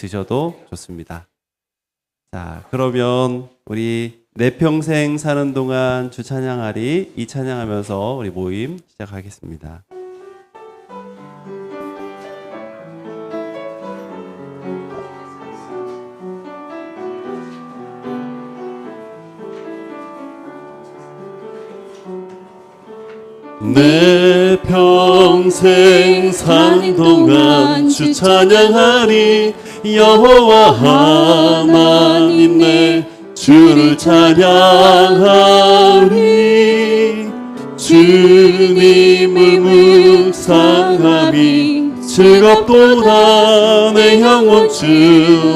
드셔도 좋습니다. 자, 그러면 우리 내 평생 사는 동안 주 찬양하리 이 찬양하면서 우리 모임 시작하겠습니다. 내 평생 사는 동안 주 찬양하리 여호와 하나님 내 주를 찬양하리 주님을 묵상함이 즐겁도다 내 영혼 주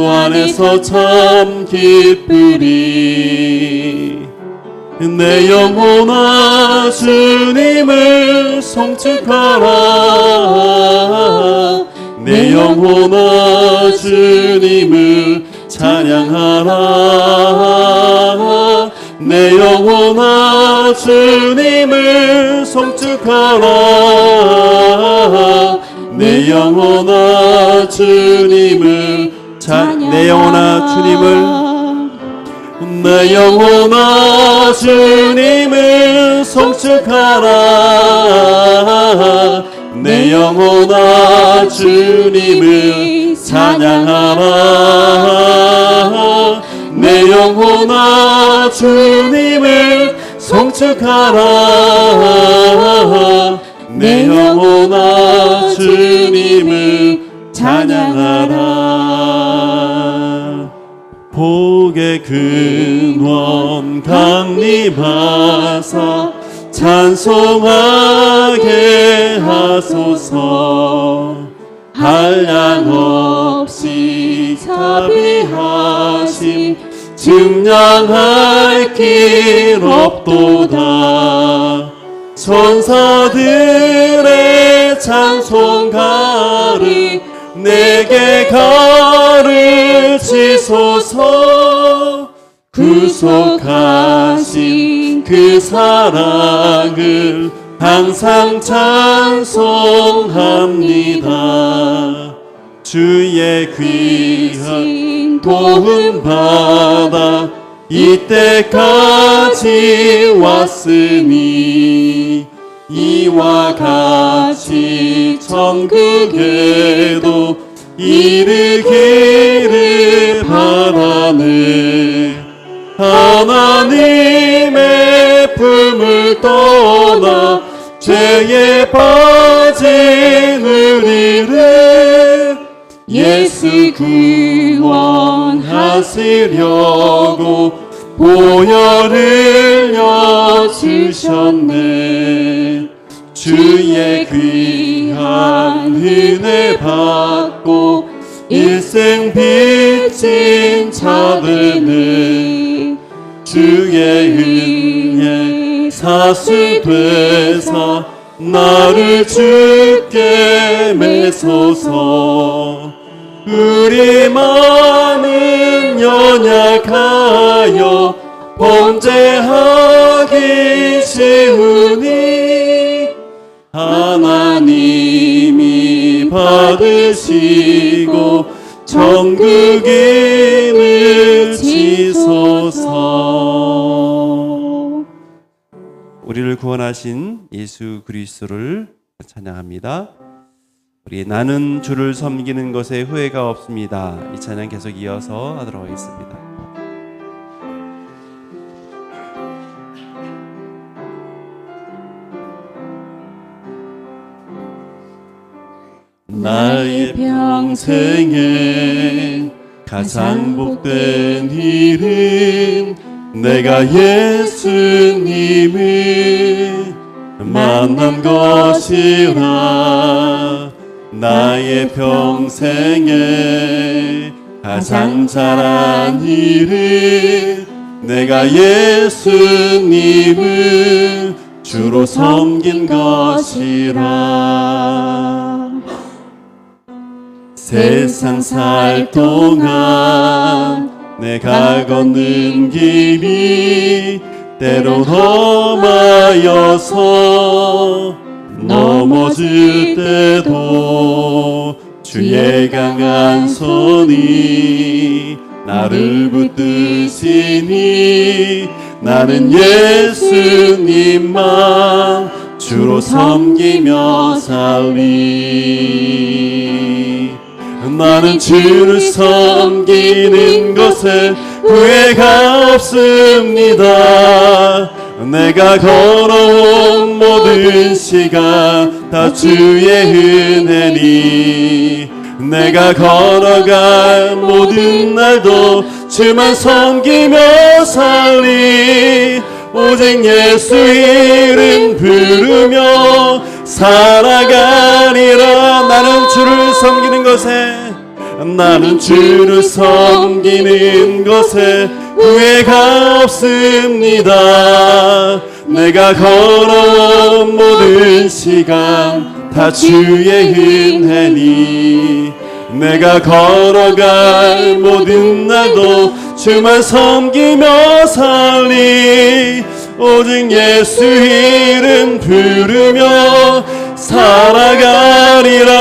안에서 참 기쁘리 내 영혼아 주님을 송축하라 내 영혼아 주님을 찬양하라 내 영혼아 주님을 송축하라 내 영혼아 주님을 내 영혼아 주님을 내 영혼아 주님을 송축하라 내 영혼아 주님을 찬양하라 내 영혼아 주님을 송축하라 내 영혼아 주님을 찬양하라 복의 근원 강림하사 찬송하게 하소서 한량없이 자비하심 증량할 길 없도다 천사들의 찬송가를 내게 가르치소서 구속하신 그 사랑을 항상 찬송합니다 주의 귀한 도움 받아 이때까지 왔으니 이와 같이 천국에도 이르기를 바라네 하나님의 품을 떠나 죄에 빠진 우리를 예수 구원하시려고 보혈을 여주셨네 주의 귀한 은혜 받고 일생 빚진 자들은 주의 은혜 사수되사 나를 주께 매소서 우리 마음은 연약하여 범죄하기 쉬우니 하나님이 받으시고 천국인을 지소서 우리를 구원하신 예수 그리스도를 찬양합니다. 우리 나는 주를 섬기는 것에 후회가 없습니다. 이 찬양 계속 이어서 하도록 하겠습니다. 나의 평생에 가장 복된 일은 내가 예수님을 만난 것이라 나의 평생에 가장 잘한 일은 내가 예수님을 주로 섬긴 것이라 세상 살 동안 내가 걷는 길이 때로 험하여서 넘어질 때도 주의 강한 손이 나를 붙드시니 나는 예수님만 주로 섬기며 살리. 나는 주를 섬기는 것에 후회가 없습니다. 내가 걸어온 모든 시간 다 주의 은혜니 내가 걸어갈 모든 날도 주만 섬기며 살리. 오직 예수 이름 부르며 살아가리라. 나는 주를 섬기는 것에 후회가 없습니다. 내가 걸어온 모든 시간 다 주의 은혜니 내가 걸어갈 모든 날도 주만 섬기며 살리. 오직 예수 이름 부르며 살아가리라.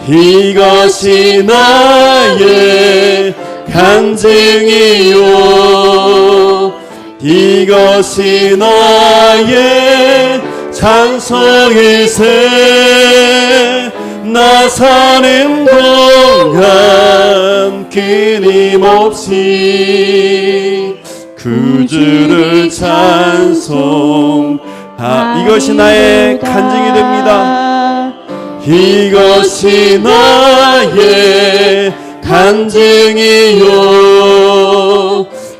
이것이 나의 간증이요 이것이 나의 찬송일세. 나 사는 동안 끊임없이 구주를 이것이 나의 간증이 됩니다. 이것이 나의 간증이요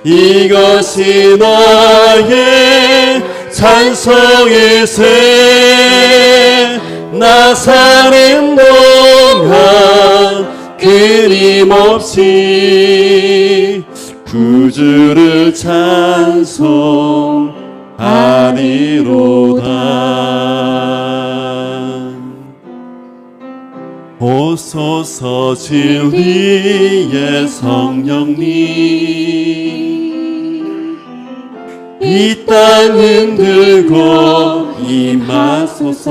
이것이 나의 찬송일세. 나 사는 동안 끊임없이 구주를 찬송하리로다. 오소서 진리의 성령님 이 땅 흔들고 임하소서.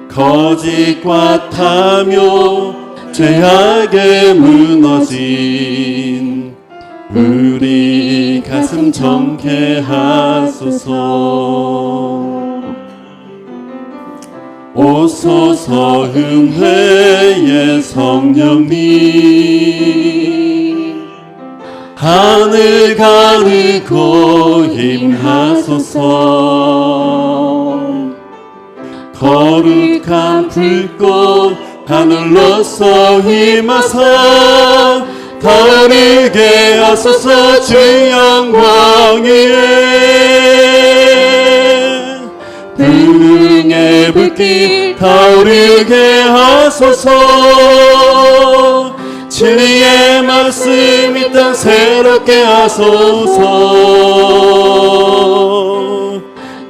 거짓과 탐욕 죄악에 무너진 우리 가슴 정케하소서. 오소서 은혜의 성령님 하늘 가르고 임하소서. 거룩한 불꽃 하늘로서 임하사 타오르게 하소서. 주 영광 위에 불능의 불길 타오르게 하소서. 진리의 말씀 이 땅 새롭게 하소서.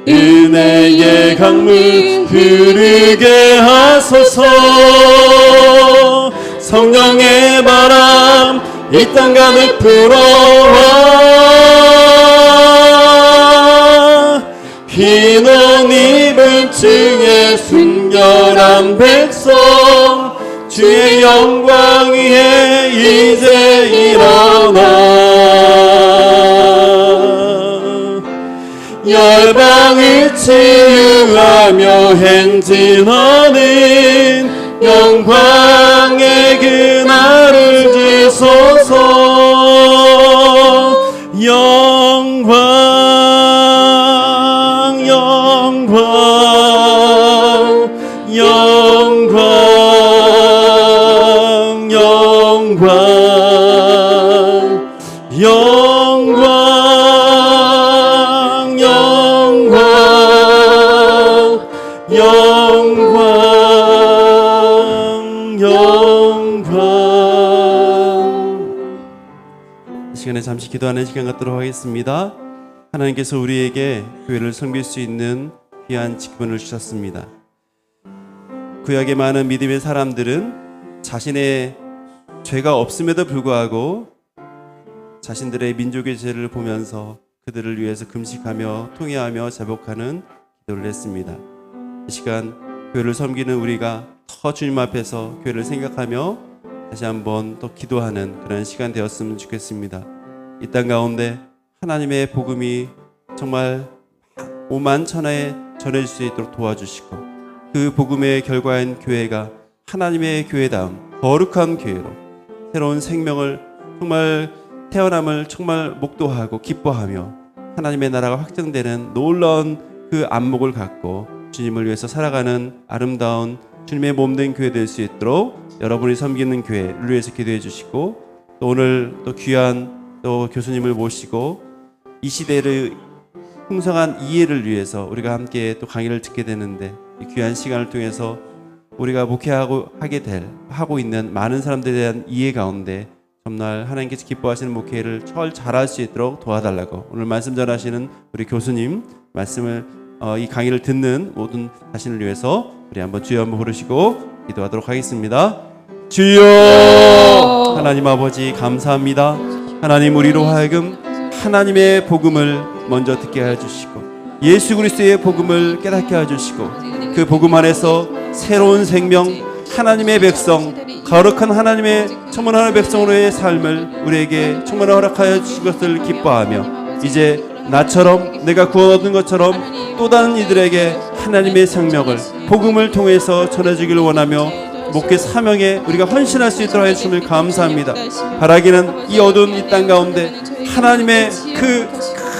은혜의 강물 흐르게 하소서. 성령의 바람 이 땅 가득 불어와. 흰 옷 입은 주의 순결한 백성 주의 영광 위에 이제 일어나. 열방을 치유하며 행진하는 영광의 그날을 주소서. 영광 영광 영광 영광 영광 영광 영광 영광. 이 시간에 잠시 기도하는 시간 갖도록 하겠습니다. 하나님께서 우리에게 교회를 섬길 수 있는 귀한 직분을 주셨습니다. 구약의 많은 믿음의 사람들은 자신의 죄가 없음에도 불구하고 자신들의 민족의 죄를 보면서 그들을 위해서 금식하며 통회하며 자복하는 기도를 했습니다. 이 시간 교회를 섬기는 우리가 더 주님 앞에서 교회를 생각하며 다시 한번 또 기도하는 그런 시간 되었으면 좋겠습니다. 이 땅 가운데 하나님의 복음이 정말 오만천하에 전해질 수 있도록 도와주시고, 그 복음의 결과인 교회가 하나님의 교회다움 거룩한 교회로 새로운 생명을 정말 태어남을 정말 목도하고 기뻐하며 하나님의 나라가 확정되는 놀라운 그 안목을 갖고 주님을 위해서 살아가는 아름다운 주님의 몸된 교회 될 수 있도록 여러분이 섬기는 교회를 위해서 기도해 주시고, 또 오늘 또 귀한 또 교수님을 모시고 이 시대를 풍성한 이해를 위해서 우리가 함께 또 강의를 듣게 되는데, 이 귀한 시간을 통해서 우리가 하고 있는 많은 사람들에 대한 이해 가운데 정말 하나님께서 기뻐하시는 목회를 잘할 수 있도록 도와달라고, 오늘 말씀 전하시는 우리 교수님 말씀을 이 강의를 듣는 모든 자신을 위해서 우리 한번 주여 한번 부르시고 기도하도록 하겠습니다. 주여! 하나님 아버지 감사합니다. 하나님, 우리로 하여금 하나님의 복음을 먼저 듣게 해주시고 예수 그리스도의 복음을 깨닫게 해주시고 그 복음 안에서 새로운 생명, 하나님의 백성, 거룩한 하나님의 천만하나의 백성으로의 삶을 우리에게 충만히 허락하여 주신 것을 기뻐하며, 이제 나처럼 내가 구원 얻은 것처럼 또 다른 이들에게 하나님의 생명을 복음을 통해서 전해주기를 원하며 목회 사명에 우리가 헌신할 수 있도록 해주심을 감사합니다. 바라기는 이 어두운 이 땅 가운데 하나님의 그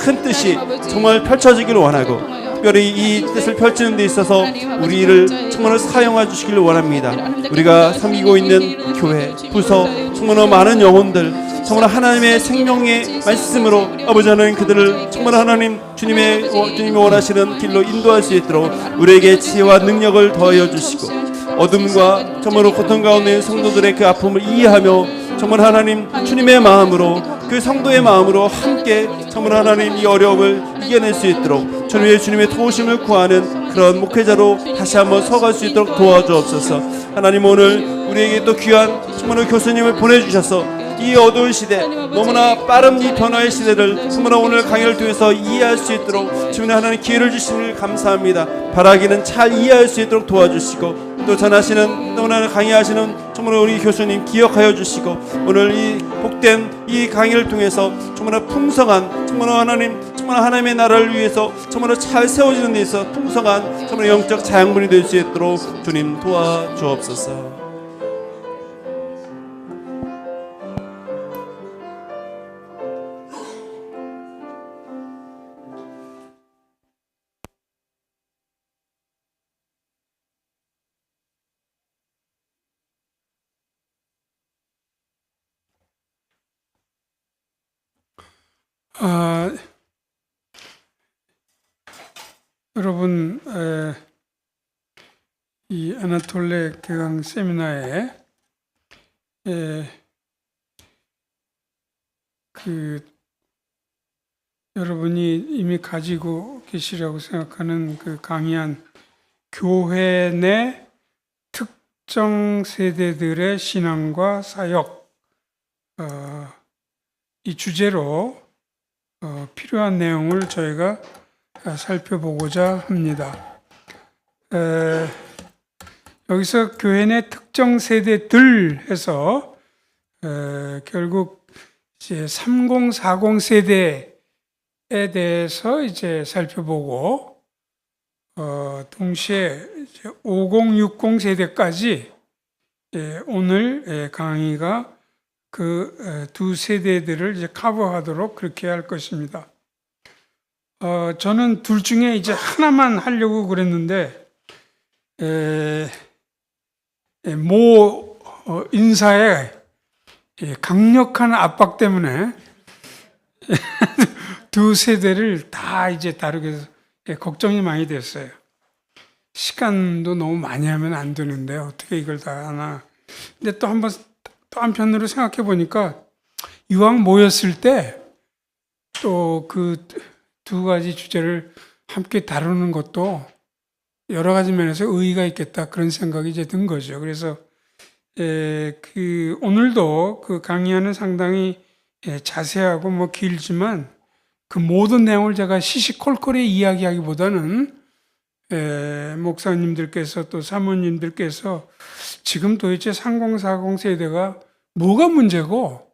큰 뜻이 정말 펼쳐지기를 원하고, 특별히 이 뜻을 펼치는 데 있어서 우리를 정말 사용해 주시기를 원합니다. 우리가 섬기고 있는 교회, 부서, 정말 많은 영혼들, 정말 하나님의 생명의 말씀으로 아버지 하나님 그들을 정말 하나님 주님이 원하시는 길로 인도할 수 있도록 우리에게 지혜와 능력을 더하여 주시고, 어둠과 정말 고통 가운데 있는 성도들의 그 아픔을 이해하며 정말 하나님 주님의 마음으로, 그 성도의 마음으로 함께 정말 하나님 이 어려움을 이겨낼 수 있도록 주님의 도우심을 구하는 그런 목회자로 다시 한번 서갈 수 있도록 도와주옵소서. 하나님, 오늘 우리에게 또 귀한 정말 교수님을 보내주셔서 이 어두운 시대, 너무나 빠른 이 변화의 시대를 정말 오늘 강의를 통해서 이해할 수 있도록 주님의 하나님 기회를 주시길 감사합니다. 바라기는 잘 이해할 수 있도록 도와주시고, 또 전하시는 너무나 강의하시는 정말 우리 교수님 기억하여 주시고, 오늘 이 복된 이 강의를 통해서 정말 풍성한 정말 하나님의 나라를 위해서 정말 잘 세워지는 데 있어 풍성한 정말 영적 자양분이 될 수 있도록 주님 도와주옵소서. 여러분, 이 아나톨레 개강 세미나에 여러분이 이미 가지고 계시라고 생각하는 그 강의한 교회 내 특정 세대들의 신앙과 사역, 이 주제로 필요한 내용을 저희가 살펴보고자 합니다. 여기서 교회 내 특정 세대들 해서 결국 이제 3040 세대에 대해서 이제 살펴보고, 동시에 이제 5060 세대까지 오늘 강의가 그 두 세대들을 이제 커버하도록 그렇게 할 것입니다. 저는 둘 중에 이제 하나만 하려고 그랬는데, 모 인사의 강력한 압박 때문에 두 세대를 다 이제 다루게 해서 걱정이 많이 됐어요. 시간도 너무 많이 하면 안 되는데 어떻게 이걸 다 하나. 근데 또 한편으로 생각해 보니까 이왕 모였을 때 또 그 두 가지 주제를 함께 다루는 것도 여러 가지 면에서 의의가 있겠다, 그런 생각이 이제 든 거죠. 그래서 오늘도 그 강의하는 상당히 자세하고 뭐 길지만 그 모든 내용을 제가 시시콜콜히 이야기하기보다는 목사님들께서 또 사모님들께서 지금 도대체 3040 세대가 뭐가 문제고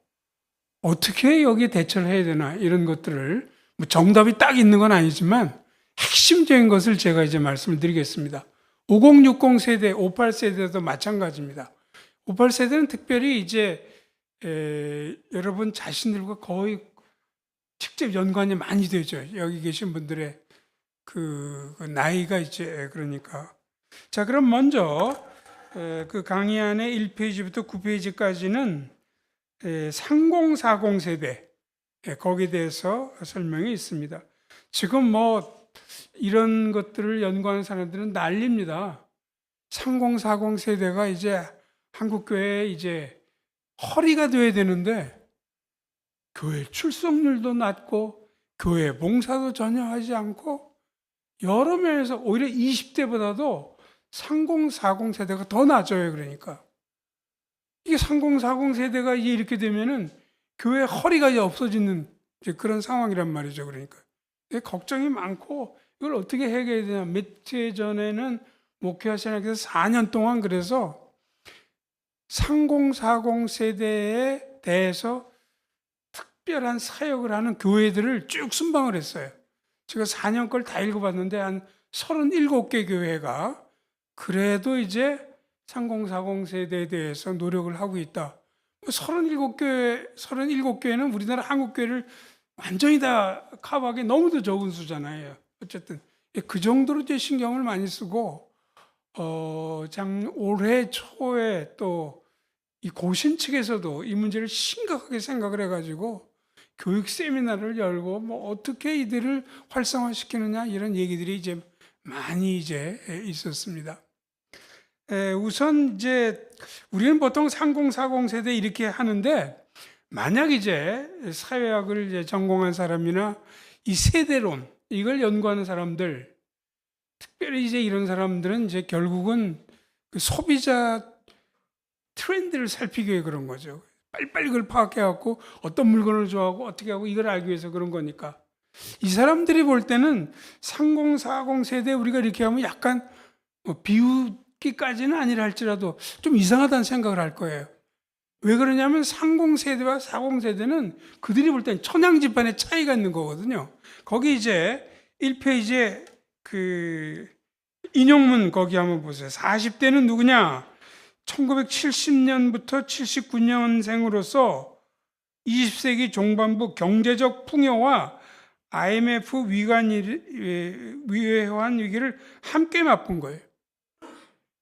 어떻게 여기에 대처를 해야 되나 이런 것들을 뭐 정답이 딱 있는 건 아니지만 핵심적인 것을 제가 이제 말씀을 드리겠습니다. 5060 세대, 58 세대도 마찬가지입니다. 58 세대는 특별히 이제 여러분 자신들과 거의 직접 연관이 많이 되죠. 여기 계신 분들의 그 나이가 이제 그러니까. 자, 그럼 먼저 그 강의 안에 1페이지부터 9페이지까지는 3040 세대 거기에 대해서 설명이 있습니다. 지금 뭐 이런 것들을 연구하는 사람들은 난립니다. 3040 세대가 이제 한국교회에 이제 허리가 돼야 되는데 교회 출석률도 낮고 교회 봉사도 전혀 하지 않고 여러 면에서 오히려 20대보다도 3040 세대가 더 낮아요. 그러니까 이게 3040 세대가 이제 이렇게 되면은 교회 허리가 이제 없어지는 이제 그런 상황이란 말이죠. 그러니까 걱정이 많고 이걸 어떻게 해결해야 되냐. 며칠 전에는 목회하시나께서 4년 동안 그래서 3040 세대에 대해서 특별한 사역을 하는 교회들을 쭉 순방을 했어요. 제가 4년 걸 다 읽어봤는데 한 37개 교회가 그래도 이제 3040 세대에 대해서 노력을 하고 있다. 37교회는 우리나라 한국교회를 완전히 다 커버하기 너무도 적은 수잖아요. 어쨌든 그 정도로 이제 신경을 많이 쓰고 올해 초에 또 이 고신 측에서도 이 문제를 심각하게 생각을 해가지고 교육 세미나를 열고 뭐 어떻게 이들을 활성화시키느냐 이런 얘기들이 이제 많이 이제 있었습니다. 우선 이제 우리는 보통 3040 세대 이렇게 하는데 만약 이제 사회학을 이제 전공한 사람이나 이 세대론 이걸 연구하는 사람들 특별히 이제 이런 사람들은 이제 결국은 그 소비자 트렌드를 살피기 위해 그런 거죠. 빨리빨리 그걸 파악해갖고 어떤 물건을 좋아하고 어떻게 하고 이걸 알기 위해서 그런 거니까 이 사람들이 볼 때는 3040 세대 우리가 이렇게 하면 약간 뭐 비웃기까지는 아니라 할지라도 좀 이상하다는 생각을 할 거예요. 왜 그러냐면 30세대와 40세대는 그들이 볼 때는 천양집안의 차이가 있는 거거든요. 거기 이제 1페이지에 그 인용문 거기 한번 보세요. 40대는 누구냐? 1970년부터 79년생으로서 20세기 종반부 경제적 풍요와 IMF 위환 위기를 함께 맛본 거예요.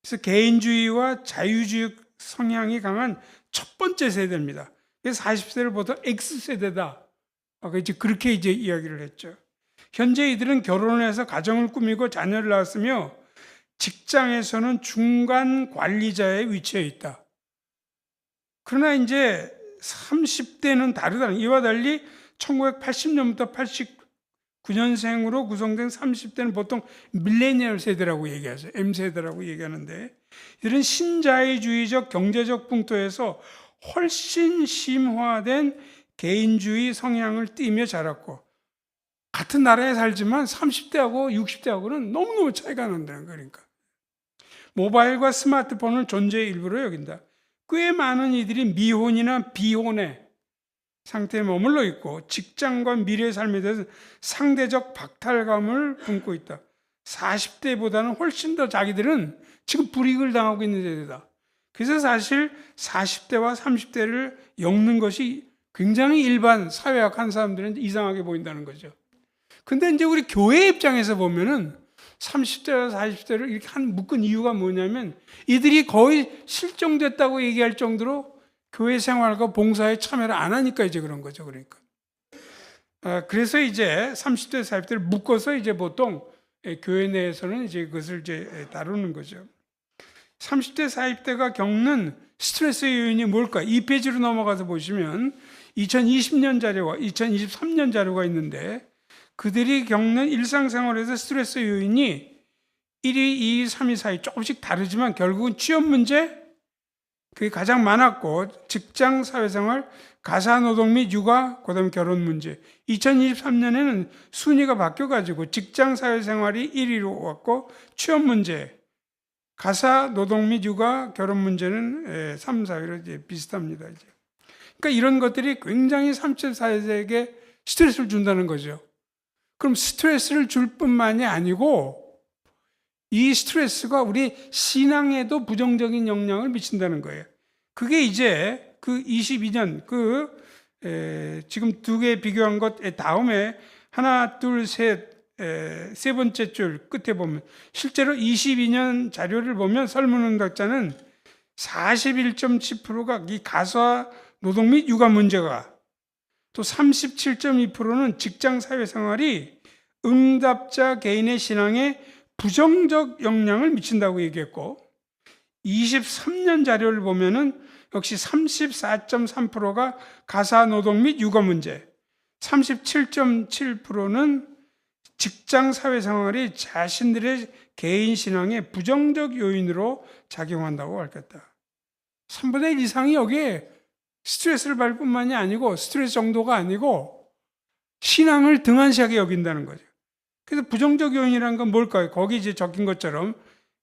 그래서 개인주의와 자유주의 성향이 강한 첫 번째 세대입니다. 그래서 40세를 보통 X세대다. 이제 그렇게 이제 이야기를 했죠. 현재 이들은 결혼해서 가정을 꾸미고 자녀를 낳았으며 직장에서는 중간 관리자의 위치에 있다. 그러나 이제 30대는 다르다. 이와 달리 1980년부터 89년생으로 구성된 30대는 보통 밀레니얼 세대라고 얘기하죠. M세대라고 얘기하는데 이런 신자유주의적 경제적 풍토에서 훨씬 심화된 개인주의 성향을 띠며 자랐고 같은 나라에 살지만 30대하고 60대하고는 너무너무 차이가 난다는 거니까. 모바일과 스마트폰을 존재의 일부로 여긴다. 꽤 많은 이들이 미혼이나 비혼의 상태에 머물러 있고 직장과 미래의 삶에 대해서 상대적 박탈감을 품고 있다. 40대보다는 훨씬 더 자기들은 지금 불이익을 당하고 있는 세대다. 그래서 사실 40대와 30대를 엮는 것이 굉장히 일반 사회학 한 사람들은 이상하게 보인다는 거죠. 근데 이제 우리 교회 입장에서 보면은 30대와 40대를 이렇게 한 묶은 이유가 뭐냐면 이들이 거의 실종됐다고 얘기할 정도로 교회 생활과 봉사에 참여를 안 하니까 이제 그런 거죠. 그러니까. 그래서 이제 30대, 40대를 묶어서 이제 보통 교회 내에서는 이제 그것을 이제 다루는 거죠. 30대, 40대가 겪는 스트레스 요인이 뭘까? 2페이지로 넘어가서 보시면 2020년 자료와 2023년 자료가 있는데 그들이 겪는 일상생활에서 스트레스 요인이 1위, 2위, 3위 사이 조금씩 다르지만 결국은 취업 문제, 그게 가장 많았고, 직장, 사회생활, 가사노동 및 육아, 그다음에 결혼 문제. 2023년에는 순위가 바뀌어가지고 직장, 사회생활이 1위로 왔고, 취업 문제, 가사노동 및 육아, 결혼 문제는 3, 4위로 이제 비슷합니다. 이제. 그러니까 이런 것들이 굉장히 34세에게 스트레스를 준다는 거죠. 그럼 스트레스를 줄 뿐만이 아니고 이 스트레스가 우리 신앙에도 부정적인 영향을 미친다는 거예요. 그게 이제 그 22년 지금 두 개 비교한 것 다음에 하나, 둘, 셋, 세 번째 줄 끝에 보면 실제로 22년 자료를 보면 설문응답자는 41.7%가 이 가사 노동 및 육아 문제가, 또 37.2%는 직장 사회생활이 응답자 개인의 신앙에 부정적 영향을 미친다고 얘기했고, 23년 자료를 보면은 역시 34.3%가 가사 노동 및 육아 문제, 37.7%는 직장 사회생활이 자신들의 개인 신앙에 부정적 요인으로 작용한다고 밝혔다. 3분의 1 이상이 여기에 스트레스를 받을 뿐만이 아니고 스트레스 정도가 아니고 신앙을 등한시하게 여긴다는 거죠. 그래서 부정적 요인이라는 건 뭘까요? 거기 이제 적힌 것처럼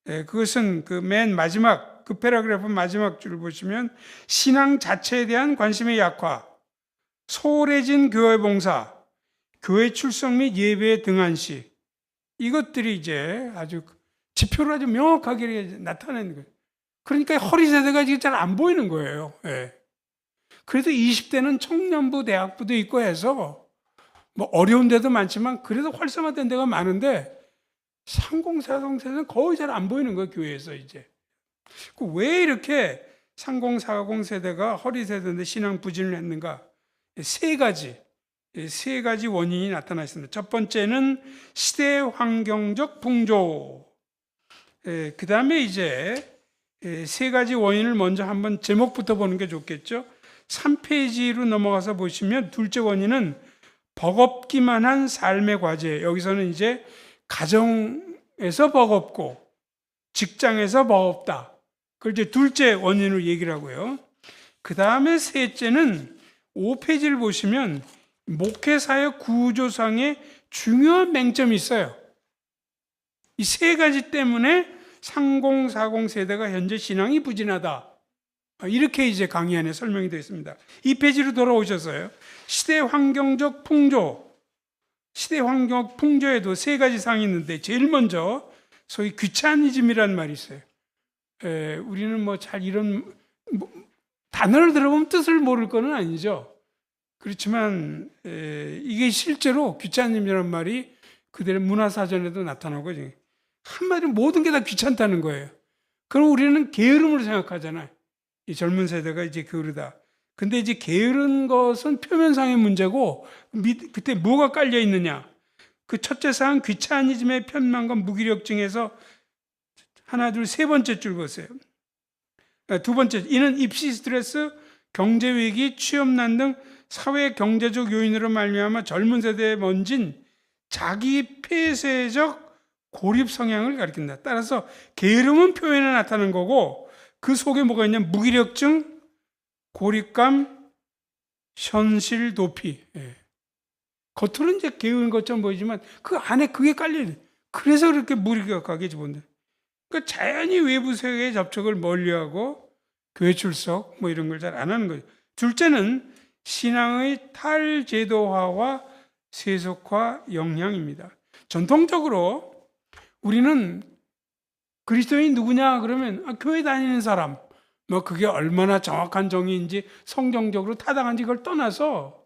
그것은 그 맨 마지막 그 패러그래프 마지막 줄을 보시면 신앙 자체에 대한 관심의 약화, 소홀해진 교회 봉사, 교회 출석 및 예배의 등한시, 이것들이 이제 아주 지표로 아주 명확하게 나타내는 거예요. 그러니까 허리 세대가 지금 잘 안 보이는 거예요. 그래도 20대는 청년부, 대학부도 있고 해서 뭐 어려운 데도 많지만 그래도 활성화된 데가 많은데 30, 40 세대는 거의 잘 안 보이는 거예요, 교회에서 이제. 왜 이렇게 30, 40 세대가 허리 세대인데 신앙 부진을 했는가? 세 가지 원인이 나타나 있습니다. 첫 번째는 시대 환경적 풍조. 그 다음에 이제 세 가지 원인을 먼저 한번 제목부터 보는 게 좋겠죠. 3페이지로 넘어가서 보시면 둘째 원인은 버겁기만 한 삶의 과제. 여기서는 이제 가정에서 버겁고 직장에서 버겁다. 그걸 이제 둘째 원인으로 얘기를 하고요. 그 다음에 셋째는 5페이지를 보시면 목회사의 구조상의 중요한 맹점이 있어요. 이 세 가지 때문에 30, 40 세대가 현재 신앙이 부진하다. 이렇게 이제 강의 안에 설명이 되어 있습니다. 이 페이지로 돌아오셔서요. 시대 환경적 풍조. 시대 환경 풍조에도 세 가지 상이 있는데 제일 먼저 소위 귀차니즘이라는 말이 있어요. 우리는 뭐 잘 이런 단어를 들어보면 뜻을 모를 건 아니죠. 그렇지만 이게 실제로 귀차니즘이라는 말이 그들의 문화사전에도 나타나고 한마디로 모든 게 다 귀찮다는 거예요. 그럼 우리는 게으름으로 생각하잖아요. 이 젊은 세대가 이제 게으르다. 근데 이제 게으른 것은 표면상의 문제고 그때 뭐가 깔려 있느냐? 그 첫째 사항 귀차니즘의 편만과 무기력증에서 하나, 둘, 세 번째 줄 보세요. 두 번째, 이는 입시 스트레스, 경제 위기, 취업난 등 사회 경제적 요인으로 말미암아 젊은 세대에 번진 자기 폐쇄적 고립 성향을 가리킨다. 따라서 게으름은 표현에 나타나는 거고 그 속에 뭐가 있냐면 무기력증, 고립감, 현실 도피. 겉으로는 이제 게으른 것처럼 보이지만 그 안에 그게 깔려요. 그래서 그렇게 무기력하게 집어넣어요. 그러니까 자연히 외부 세계의 접촉을 멀리하고 교회 출석 뭐 이런 걸 잘 안 하는 거죠. 둘째는 신앙의 탈제도화와 세속화 영향입니다. 전통적으로 우리는 그리스도인이 누구냐 그러면 교회 다니는 사람, 뭐 그게 얼마나 정확한 정의인지 성경적으로 타당한지 그걸 떠나서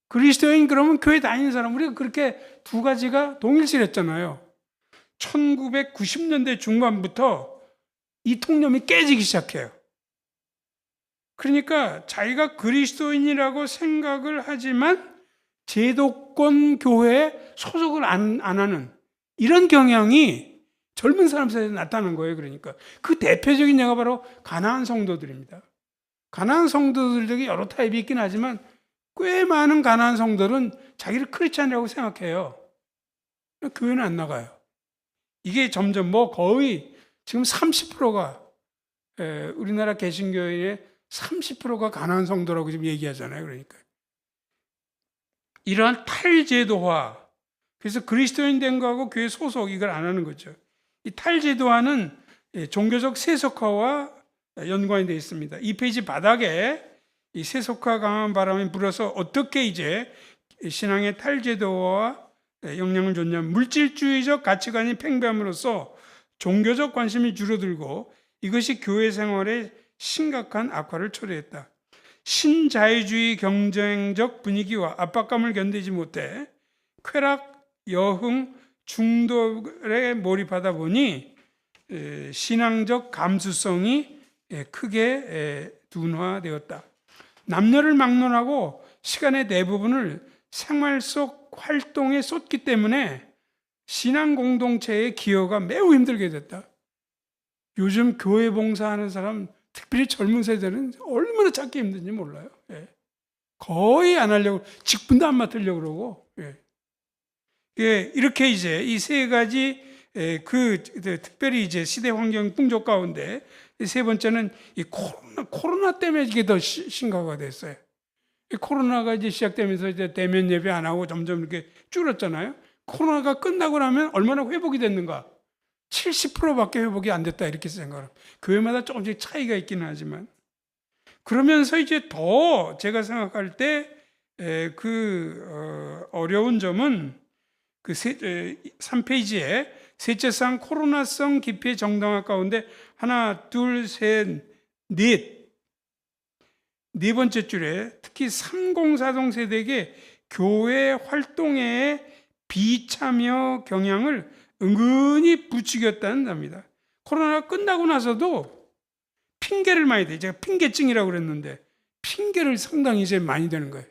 그리스도인 그러면 교회 다니는 사람, 우리가 그렇게 두 가지가 동일시했잖아요. 1990년대 중반부터 이 통념이 깨지기 시작해요. 그러니까 자기가 그리스도인이라고 생각을 하지만 제도권 교회에 소속을 안 하는 이런 경향이 젊은 사람 사이에 나타난 거예요. 그러니까 그 대표적인 예가 바로 가나안 성도들입니다. 가나안 성도들에게 여러 타입이 있긴 하지만 꽤 많은 가나안 성도들은 자기를 크리스찬이라고 생각해요. 교회는 안 나가요. 이게 점점 뭐 거의 지금 30%가 우리나라 개신교인의 30%가 가난한 성도라고 지금 얘기하잖아요. 그러니까 이러한 탈제도화, 그래서 그리스도인 된 거하고 교회 소속 이걸 안 하는 거죠. 이 탈제도화는 종교적 세속화와 연관이 되어 있습니다. 이 페이지 바닥에 이 세속화 강한 바람이 불어서 어떻게 이제 신앙의 탈제도화와 영향을 줬냐면, 물질주의적 가치관이 팽배함으로써 종교적 관심이 줄어들고 이것이 교회 생활에 심각한 악화를 초래했다. 신자유주의 경쟁적 분위기와 압박감을 견디지 못해 쾌락, 여흥, 중독에 몰입하다 보니 신앙적 감수성이 크게 둔화되었다. 남녀를 막론하고 시간의 대부분을 생활 속 활동에 쏟기 때문에 신앙 공동체의 기여가 매우 힘들게 됐다. 요즘 교회 봉사하는 사람, 특별히 젊은 세대는 얼마나 찾기 힘든지 몰라요. 거의 안 하려고, 직분도 안 맡으려고 그러고. 이렇게 이제 이 세 가지 특별히 이제 시대 환경 풍조 가운데 세 번째는 이 코로나 때문에 이게 더 심각화가 됐어요. 이 코로나가 이제 시작되면서 이제 대면 예배 안 하고 점점 이렇게 줄었잖아요. 코로나가 끝나고 나면 얼마나 회복이 됐는가? 70%밖에 회복이 안 됐다 이렇게 생각합니다. 교회마다 조금씩 차이가 있기는 하지만, 그러면서 이제 더 제가 생각할 때 어려운 점은 3페이지에 셋째상 코로나성 기피의 정당화 가운데 하나, 둘, 셋, 네 번째 줄에 특히 3040 세대에게 교회 활동의 비참여 경향을 은근히 부추겼다는 겁니다. 코로나가 끝나고 나서도 핑계를 많이 대. 제가 핑계증이라고 그랬는데 핑계를 상당히 이제 많이 되는 거예요.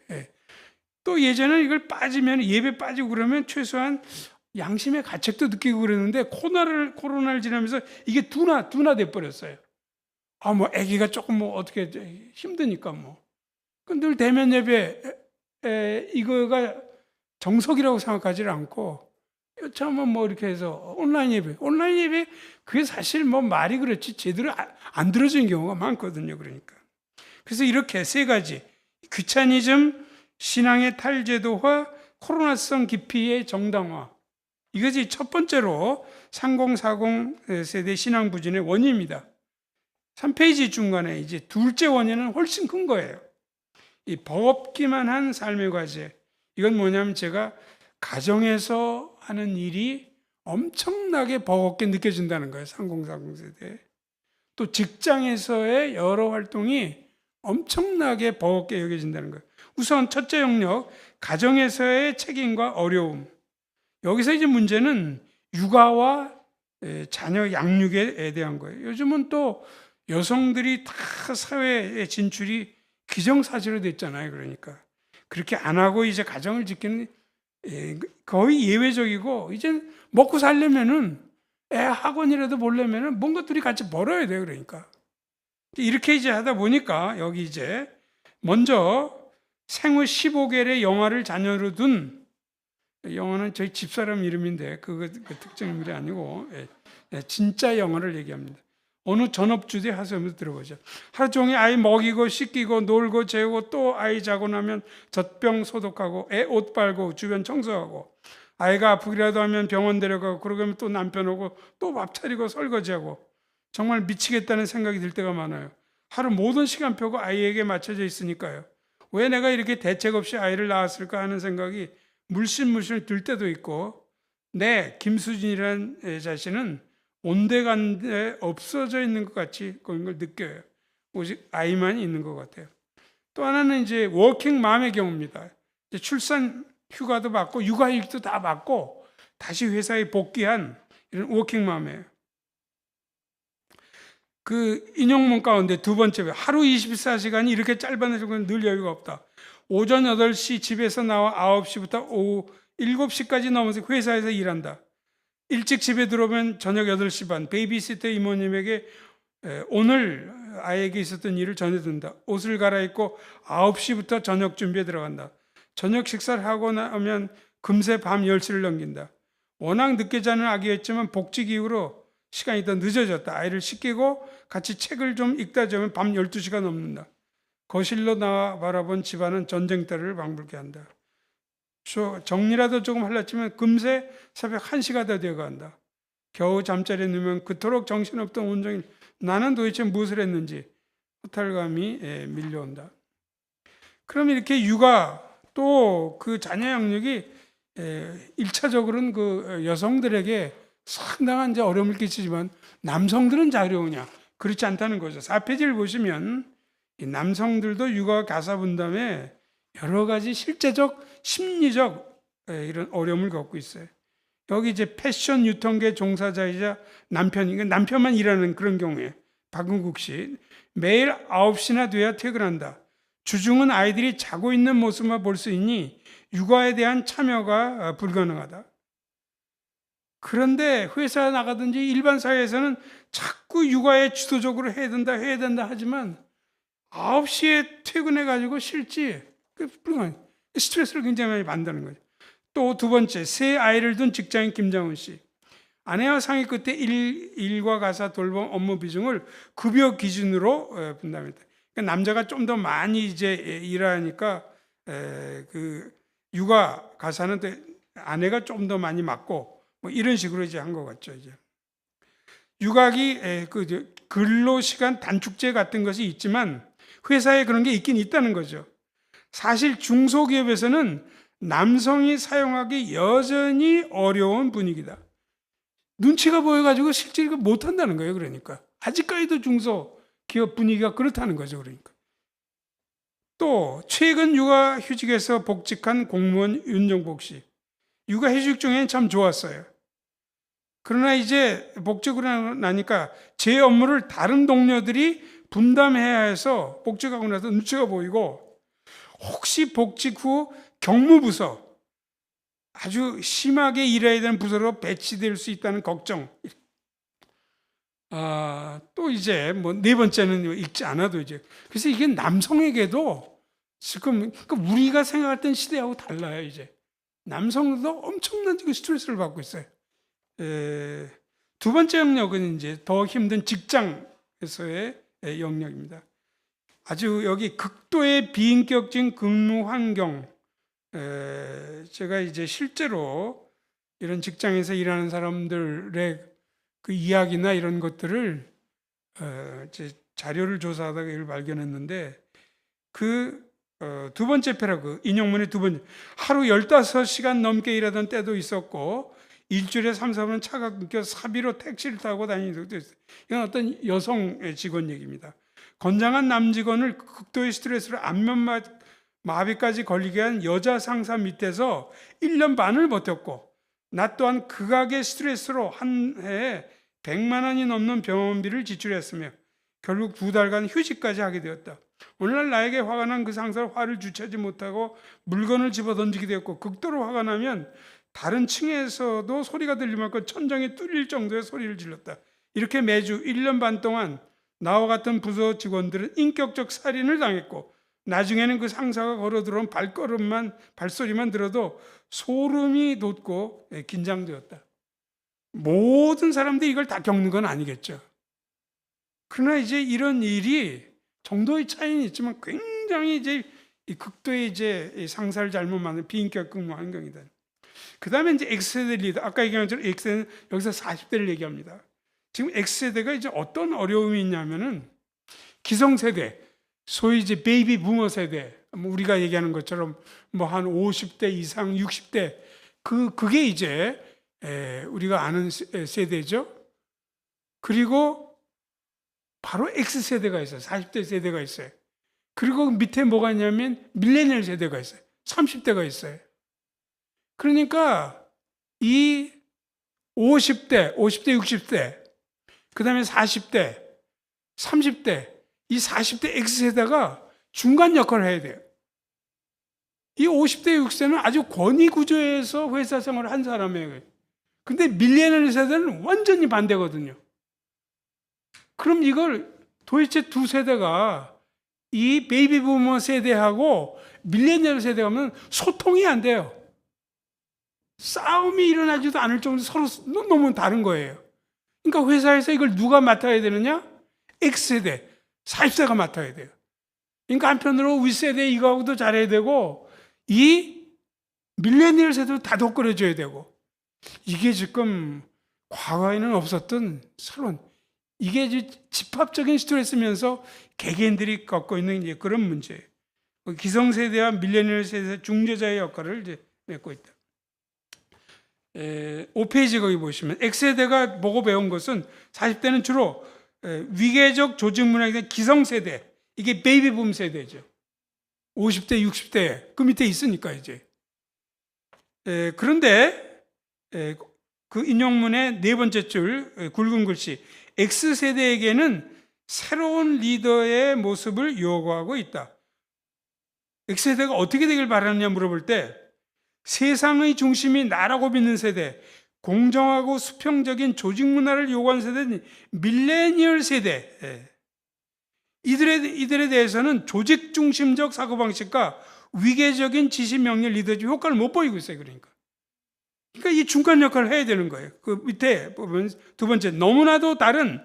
또 예전에 이걸 빠지면, 예배 빠지고 그러면 최소한 양심의 가책도 느끼고 그랬는데 코로나를 지나면서 이게 둔화돼 버렸어요. 뭐 아기가 조금 어떻게 힘드니까 늘 대면 예배 이거가 정석이라고 생각하지 않고, 여차하면 이렇게 해서 온라인 예배 그게 사실 말이 그렇지 제대로 안 들어지는 경우가 많거든요. 그러니까 그래서 이렇게 세 가지, 귀차니즘, 신앙의 탈제도화, 코로나성 기피의 정당화, 이것이 첫 번째로 3040 세대 신앙 부진의 원인입니다. 3페이지 중간에 이제 둘째 원인은 훨씬 큰 거예요. 이 버겁기만 한 삶의 과제. 이건 뭐냐면, 제가 가정에서 하는 일이 엄청나게 버겁게 느껴진다는 거예요. 3040 세대. 또 직장에서의 여러 활동이 엄청나게 버겁게 여겨진다는 거예요. 우선 첫째 영역, 가정에서의 책임과 어려움. 여기서 이제 문제는 육아와 자녀 양육에 대한 거예요. 요즘은 또 여성들이 다 사회에 진출이 기정사실로 됐잖아요. 그러니까 그렇게 안 하고 이제 가정을 지키는 거의 예외적이고, 이제 먹고 살려면은 애 학원이라도 보려면은 뭔가 둘이 같이 벌어야 돼요. 그러니까 이렇게 이제 하다 보니까 여기 이제 먼저 생후 15개월의 영아를 자녀로 둔, 영아는 저희 집사람 이름인데 그 특정 인물이 아니고 진짜 영아를 얘기합니다. 어느 전업주대 하소연을 들어보죠. 하루 종일 아이 먹이고 씻기고 놀고 재우고, 또 아이 자고 나면 젖병 소독하고 애 옷 빨고 주변 청소하고, 아이가 아프기라도 하면 병원 데려가고, 그러면 또 남편 오고 또 밥 차리고 설거지하고, 정말 미치겠다는 생각이 들 때가 많아요. 하루 모든 시간표가 아이에게 맞춰져 있으니까요. 왜 내가 이렇게 대책 없이 아이를 낳았을까 하는 생각이 물씬 들 때도 있고, 내 김수진이라는 자신은 온데간데 없어져 있는 것 같이 그런 걸 느껴요. 오직 아이만 있는 것 같아요. 또 하나는 이제 워킹맘의 경우입니다. 이제 출산 휴가도 받고 육아휴직도 다 받고 다시 회사에 복귀한 이런 워킹맘이에요. 그 인용문 가운데 두 번째, 하루 24시간이 이렇게 짧아지는 건 늘 여유가 없다. 오전 8시 집에서 나와 9시부터 오후 7시까지 넘어서 회사에서 일한다. 일찍 집에 들어오면 저녁 8시 반, 베이비시터 이모님에게 오늘 아이에게 있었던 일을 전해준다. 옷을 갈아입고 9시부터 저녁 준비에 들어간다. 저녁 식사를 하고 나면 금세 밤 10시를 넘긴다. 워낙 늦게 자는 아기였지만 복직 이후로 시간이 더 늦어졌다. 아이를 씻기고 같이 책을 좀 읽다 자면 밤 12시가 넘는다. 거실로 나와 바라본 집안은 전쟁터를 방불케 한다. 정리라도 조금 할랐지만 금세 새벽 1시가 다 되어간다. 겨우 잠자리에 누우면 그토록 정신없던 온종일 나는 도대체 무엇을 했는지 허탈감이 밀려온다. 그럼 이렇게 육아 또 그 자녀 양육이 1차적으로는 그 여성들에게 상당한 이제 어려움을 끼치지만 남성들은 자유로우냐? 그렇지 않다는 거죠. 4페이지를 보시면 이 남성들도 육아 가사 분담에 여러 가지 실제적, 심리적 이런 어려움을 겪고 있어요. 여기 이제 패션 유통계 종사자이자 남편만 일하는 그런 경우에 박은국 씨 매일 9시나 돼야 퇴근한다. 주중은 아이들이 자고 있는 모습만 볼 수 있니 육아에 대한 참여가 불가능하다. 그런데 회사 나가든지 일반 사회에서는 자꾸 육아에 주도적으로 해야 된다 하지만 9시에 퇴근해가지고 싫지. 스트레스를 굉장히 많이 받는다는 거죠. 또 두 번째, 세 아이를 둔 직장인 김장훈 씨. 아내와 상의 끝에 일과 가사 돌봄 업무 비중을 급여 기준으로 분담했다. 그러니까 남자가 좀 더 많이 이제 일하니까 그 육아 가사는 아내가 좀 더 많이 맡고 뭐 이런 식으로 이제 한 것 같죠. 이제 육아기 그 근로 시간 단축제 같은 것이 있지만 회사에 그런 게 있긴 있다는 거죠. 사실 중소기업에서는 남성이 사용하기 여전히 어려운 분위기다. 눈치가 보여가지고 실제로 못한다는 거예요. 그러니까 아직까지도 중소기업 분위기가 그렇다는 거죠. 그러니까 또 최근 육아휴직에서 복직한 공무원 윤정복 씨, 육아휴직 중에는 참 좋았어요. 그러나 이제 복직을 나니까 제 업무를 다른 동료들이 분담해야 해서 복직하고 나서 눈치가 보이고, 혹시 복직 후 경무부서 아주 심하게 일해야 되는 부서로 배치될 수 있다는 걱정. 또 이제 뭐 네 번째는 읽지 않아도 이제 그래서 이게 남성에게도 지금 그러니까 우리가 생각할 땐 시대하고 달라요. 이제 남성도 엄청난 스트레스를 받고 있어요. 두 번째 영역은 이제 더 힘든 직장에서의 영역입니다. 아주 여기 극도의 비인격적인 근무 환경. 제가 이제 실제로 이런 직장에서 일하는 사람들의 그 이야기나 이런 것들을 제 자료를 조사하다가 이걸 발견했는데 두 번째 패러그 인용문의 두 번째 하루 15시간 넘게 일하던 때도 있었고 일주일에 3, 4번 차가 끊겨 사비로 택시를 타고 다니는 적도 있어요. 이건 어떤 여성 직원 얘기입니다. 건장한 남직원을 극도의 스트레스로 안면 마비까지 걸리게 한 여자 상사 밑에서 1년 반을 버텼고 나 또한 극악의 스트레스로 한 해에 100만 원이 넘는 병원비를 지출했으며 결국 2달간 휴직까지 하게 되었다. 오늘날 나에게 화가 난 그 상사를 화를 주체하지 못하고 물건을 집어던지게 되었고 극도로 화가 나면 다른 층에서도 소리가 들리만큼 천장이 뚫릴 정도의 소리를 질렀다. 이렇게 매주 1년 반 동안 나와 같은 부서 직원들은 인격적 살인을 당했고 나중에는 그 상사가 걸어 들어온 발소리만 들어도 소름이 돋고 긴장되었다. 모든 사람들이 이걸 다 겪는 건 아니겠죠. 그러나 이제 이런 일이 정도의 차이는 있지만 굉장히 이제 극도의 이제 상사를 잘못 만든 비인격 근무 환경이다. 그 다음에 이제 X세대 리더, 아까 얘기한 것처럼 X세대는 여기서 40대를 얘기합니다. 지금 X세대가 이제 어떤 어려움이 있냐면은 기성세대, 소위 이제 베이비 부머 세대, 우리가 얘기하는 것처럼 뭐 한 50대 이상, 60대, 그게 이제 우리가 아는 세대죠. 그리고 바로 X세대가 있어요. 40대 세대가 있어요. 그리고 밑에 뭐가 있냐면 밀레니얼 세대가 있어요. 30대가 있어요. 그러니까 이 50대, 60대, 그 다음에 40대, 30대, 이 40대 X세대가 중간 역할을 해야 돼요. 이 50대, 60대는 아주 권위 구조에서 회사 생활을 한 사람이에요. 근데 밀레니얼 세대는 완전히 반대거든요. 그럼 이걸 도대체 두 세대가 이 베이비 부머 세대하고 밀레니얼 세대가 하면 소통이 안 돼요. 싸움이 일어나지도 않을 정도로 서로 너무 다른 거예요. 그러니까 회사에서 이걸 누가 맡아야 되느냐? X세대, 40세가 맡아야 돼요. 그러니까 한편으로 윗세대 이거하고도 잘해야 되고 이 밀레니얼 세대도 다독거려줘야 되고, 이게 지금 과거에는 없었던 새로운, 이게 이제 집합적인 스트레스면서 개개인들이 겪고 있는 이제 그런 문제예요. 기성세대와 밀레니얼 세대 중재자의 역할을 이제 맡고 있다. 5페이지 거기 보시면 X세대가 보고 배운 것은 40대는 주로 위계적 조직 문화에 대한 기성세대, 이게 베이비붐 세대죠. 50대, 60대 그 밑에 있으니까 이제. 그런데 그 인용문의 네 번째 줄 굵은 글씨, X세대에게는 새로운 리더의 모습을 요구하고 있다. X세대가 어떻게 되길 바라느냐 물어볼 때, 세상의 중심이 나라고 믿는 세대, 공정하고 수평적인 조직 문화를 요구하는 세대는 밀레니얼 세대. 이들에 대해서는 조직 중심적 사고방식과 위계적인 지시 명령 리더십 효과를 못 보이고 있어요. 그러니까 이 중간 역할을 해야 되는 거예요. 그 밑에 보면 두 번째, 너무나도 다른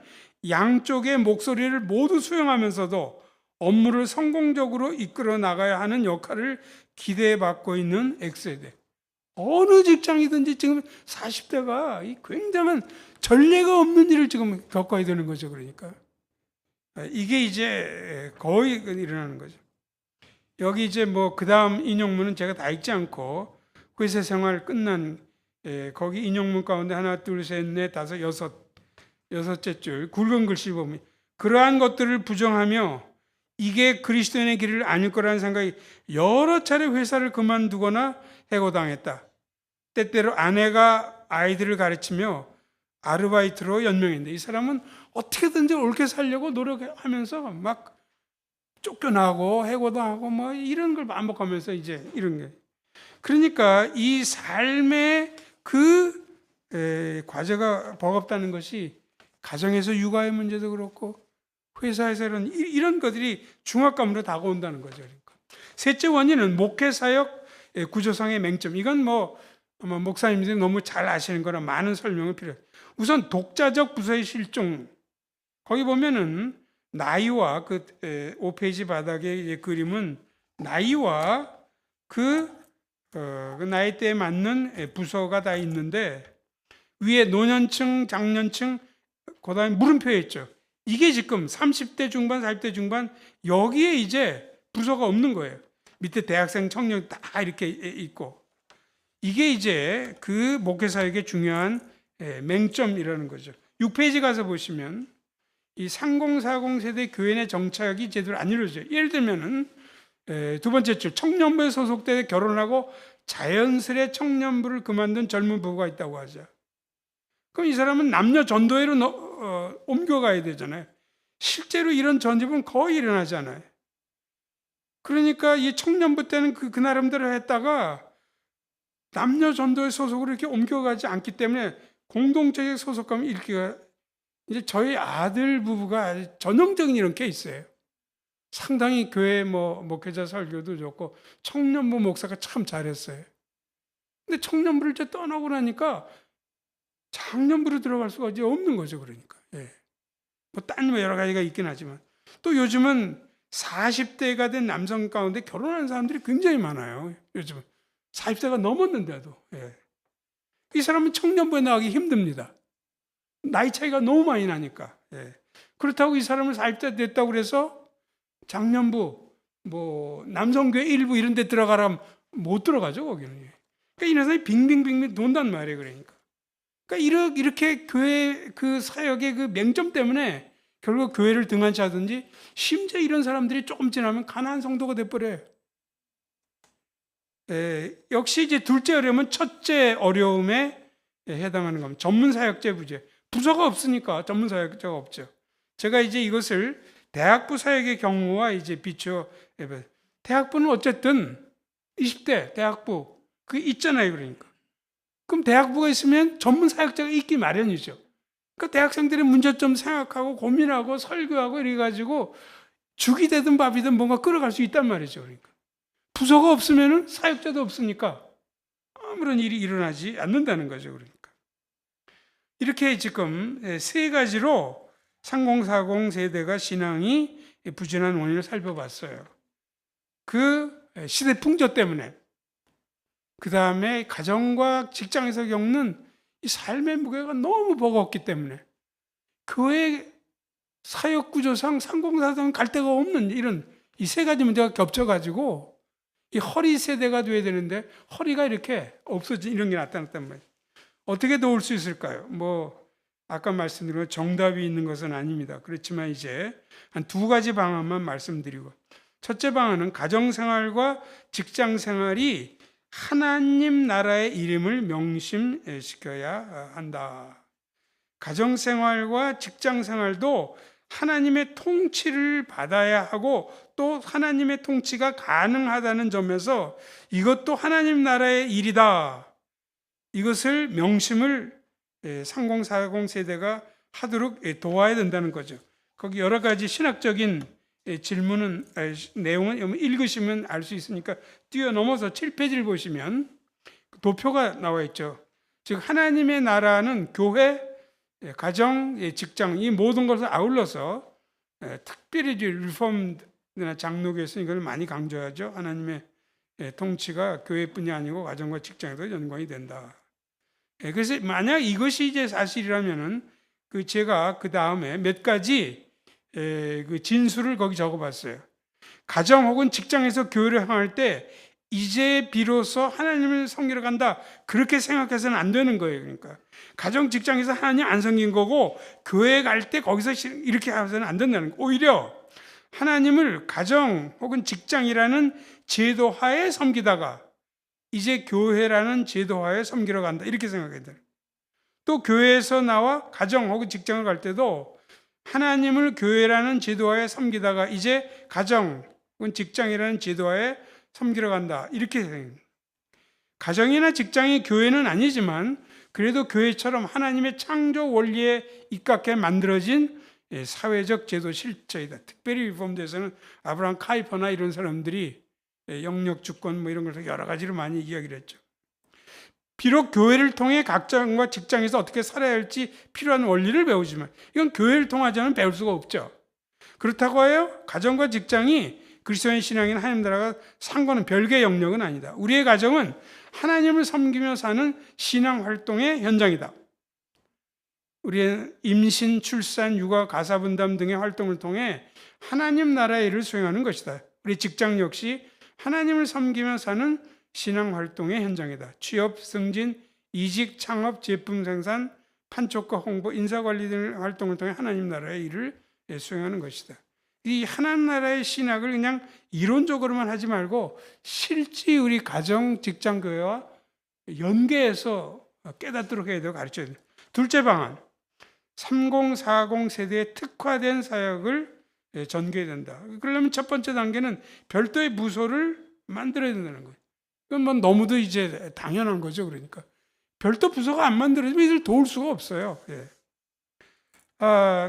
양쪽의 목소리를 모두 수용하면서도 업무를 성공적으로 이끌어 나가야 하는 역할을 기대받고 있는 X세대. 어느 직장이든지 지금 40대가 이 굉장한 전례가 없는 일을 지금 겪어야 되는 거죠. 그러니까 이게 이제 거의 일어나는 거죠. 여기 이제 뭐 그 다음 인용문은 제가 다 읽지 않고 회사 생활 끝난 거기 인용문 가운데 하나, 둘, 셋, 넷, 다섯, 여섯째 줄 굵은 글씨 보면, 그러한 것들을 부정하며 이게 그리스도인의 길을 아닐 거라는 생각이 여러 차례 회사를 그만두거나 해고당했다. 때때로 아내가 아이들을 가르치며 아르바이트로 연명했는데, 이 사람은 어떻게든지 옳게 살려고 노력하면서 막 쫓겨나고 해고당하고 뭐 이런 걸 반복하면서 이제 이런 게. 그러니까 이 삶의 그 과제가 버겁다는 것이 가정에서 육아의 문제도 그렇고 회사에서 이런 것들이 중압감으로 다가온다는 거죠. 그러니까. 셋째 원인은 목회사역 구조상의 맹점. 이건 뭐 아마 목사님들이 너무 잘 아시는 거라 많은 설명이 필요해요. 우선 독자적 부서의 실종. 거기 보면은 나이와 그 5페이지 바닥의 그림은 나이와 그 나이대에 맞는 부서가 다 있는데, 위에 노년층, 장년층, 그 다음에 물음표에 있죠. 이게 지금 30대 중반, 40대 중반, 여기에 이제 부서가 없는 거예요. 밑에 대학생, 청년 다 이렇게 있고. 이게 이제 그 목회사에게 중요한 맹점이라는 거죠. 6페이지 가서 보시면 이 3040 세대 교회 내 정착이 제대로 안 이루어져요. 예를 들면은 두 번째 줄, 청년부에 소속돼 결혼하고 자연스레 청년부를 그만둔 젊은 부부가 있다고 하죠. 그럼 이 사람은 남녀 전도회로 옮겨가야 되잖아요. 실제로 이런 전집은 거의 일어나지 않아요. 그러니까 이 청년부 때는 그 나름대로 했다가 남녀 전도회 소속으로 이렇게 옮겨가지 않기 때문에 공동체적 소속감을 잃기가, 이제 저희 아들 부부가 전형적인 이런 케이스예요. 상당히 교회 목회자 설교도 좋고 청년부 목사가 참 잘했어요. 근데 청년부를 이제 떠나고 나니까 장년부로 들어갈 수가 이제 없는 거죠. 그러니까 딴 여러 가지가 있긴 하지만, 또 요즘은 40대가 된 남성 가운데 결혼하는 사람들이 굉장히 많아요. 요즘은 40대가 넘었는데도 이 사람은 청년부에 나가기 힘듭니다. 나이 차이가 너무 많이 나니까. 그렇다고 이 사람을 40대 됐다고 그래서 장년부, 남성교회 일부 이런 데 들어가라면 못 들어가죠, 거기는. 그러니까 이런 사람이 빙빙빙빙 돈단 말이에요, 그러니까. 그러니까 이렇게 교회 그 사역의 그 맹점 때문에 결국 교회를 등한시 하든지, 심지어 이런 사람들이 조금 지나면 가난한 성도가 돼버려요. 역시 이제 둘째 어려움은 첫째 어려움에 해당하는 겁니다. 전문사역제 부재. 부서가 없으니까 전문사역자가 없죠. 제가 이제 이것을 대학부 사역의 경우와 이제 비추어, 대학부는 어쨌든 20대 대학부 그 있잖아요. 그러니까 그럼 대학부가 있으면 전문사역자가 있기 마련이죠. 그러니까 대학생들의 문제점 생각하고 고민하고 설교하고 이래가지고 죽이 되든 밥이든 뭔가 끌어갈 수 있단 말이죠. 그러니까 부서가 없으면 사역자도 없으니까 아무런 일이 일어나지 않는다는 거죠. 그러니까 이렇게 지금 세 가지로 3040 세대가 신앙이 부진한 원인을 살펴봤어요. 그 시대 풍조 때문에, 그 다음에 가정과 직장에서 겪는 이 삶의 무게가 너무 버거웠기 때문에, 교회 사역 구조상 3040은 갈 데가 없는 이런 이 세 가지 문제가 겹쳐가지고 이 허리 세대가 돼야 되는데 허리가 이렇게 없어진 이런 게 나타났단 말이에요. 어떻게 도울 수 있을까요? 아까 말씀드린 정답이 있는 것은 아닙니다. 그렇지만 이제 한 두 가지 방안만 말씀드리고, 첫째 방안은 가정생활과 직장생활이 하나님 나라의 이름을 명심시켜야 한다. 가정생활과 직장생활도 하나님의 통치를 받아야 하고 또 하나님의 통치가 가능하다는 점에서 이것도 하나님 나라의 일이다. 이것을 명심을 3040 세대가 하도록 도와야 된다는 거죠. 거기 여러 가지 신학적인 질문은 내용은 읽으시면 알 수 있으니까 뛰어넘어서 7페이지를 보시면 도표가 나와 있죠. 즉 하나님의 나라는 교회, 가정, 직장 이 모든 것을 아울러서 특별히 리폼드나 장로교에서 이걸 많이 강조하죠. 하나님의 통치가 교회뿐이 아니고 가정과 직장에도 연관이 된다. 그래서 만약 이것이 이제 사실이라면은 제가 그 다음에 몇 가지 그 진술을 거기 적어봤어요. 가정 혹은 직장에서 교회를 향할 때 이제 비로소 하나님을 섬기러 간다 그렇게 생각해서는 안 되는 거예요. 그러니까 가정 직장에서 하나님 안 섬긴 거고 교회 갈 때 거기서 이렇게 해서는 안 된다는 거예요. 오히려 하나님을 가정 혹은 직장이라는 제도하에 섬기다가 이제 교회라는 제도하에 섬기러 간다 이렇게 생각해야 돼요. 또 교회에서 나와 가정 혹은 직장을 갈 때도 하나님을 교회라는 제도하에 섬기다가 이제 가정 혹은 직장이라는 제도하에 섬기러 간다 이렇게 생각해요. 가정이나 직장이 교회는 아니지만 그래도 교회처럼 하나님의 창조 원리에 입각해 만들어진 사회적 제도 실체이다. 특별히 리폼드에서는 아브라함 카이퍼나 이런 사람들이 영역 주권 이런 것을 여러 가지로 많이 이야기를 했죠. 비록 교회를 통해 각자와 직장에서 어떻게 살아야 할지 필요한 원리를 배우지만 이건 교회를 통하지 않으면 배울 수가 없죠. 그렇다고 하여 가정과 직장이 그리스도인 신앙인 하나님 나라가 상관은 별개의 영역은 아니다. 우리의 가정은 하나님을 섬기며 사는 신앙 활동의 현장이다. 우리의 임신, 출산, 육아, 가사 분담 등의 활동을 통해 하나님 나라의 일을 수행하는 것이다. 우리 직장 역시 하나님을 섬기며 사는 신앙 활동의 현장이다. 취업, 승진, 이직, 창업, 제품 생산, 판촉과 홍보, 인사관리 등 활동을 통해 하나님 나라의 일을 수행하는 것이다. 이 하나님 나라의 신학을 그냥 이론적으로만 하지 말고 실제 우리 가정, 직장, 교회와 연계해서 깨닫도록 해야 되고 가르쳐야 된다. 둘째 방안, 3040 세대에 특화된 사역을 전개해야 된다. 그러려면 첫 번째 단계는 별도의 부서를 만들어야 된다는 거예요. 그건 너무도 이제 당연한 거죠. 그러니까 별도 부서가 안 만들어지면 이들 도울 수가 없어요.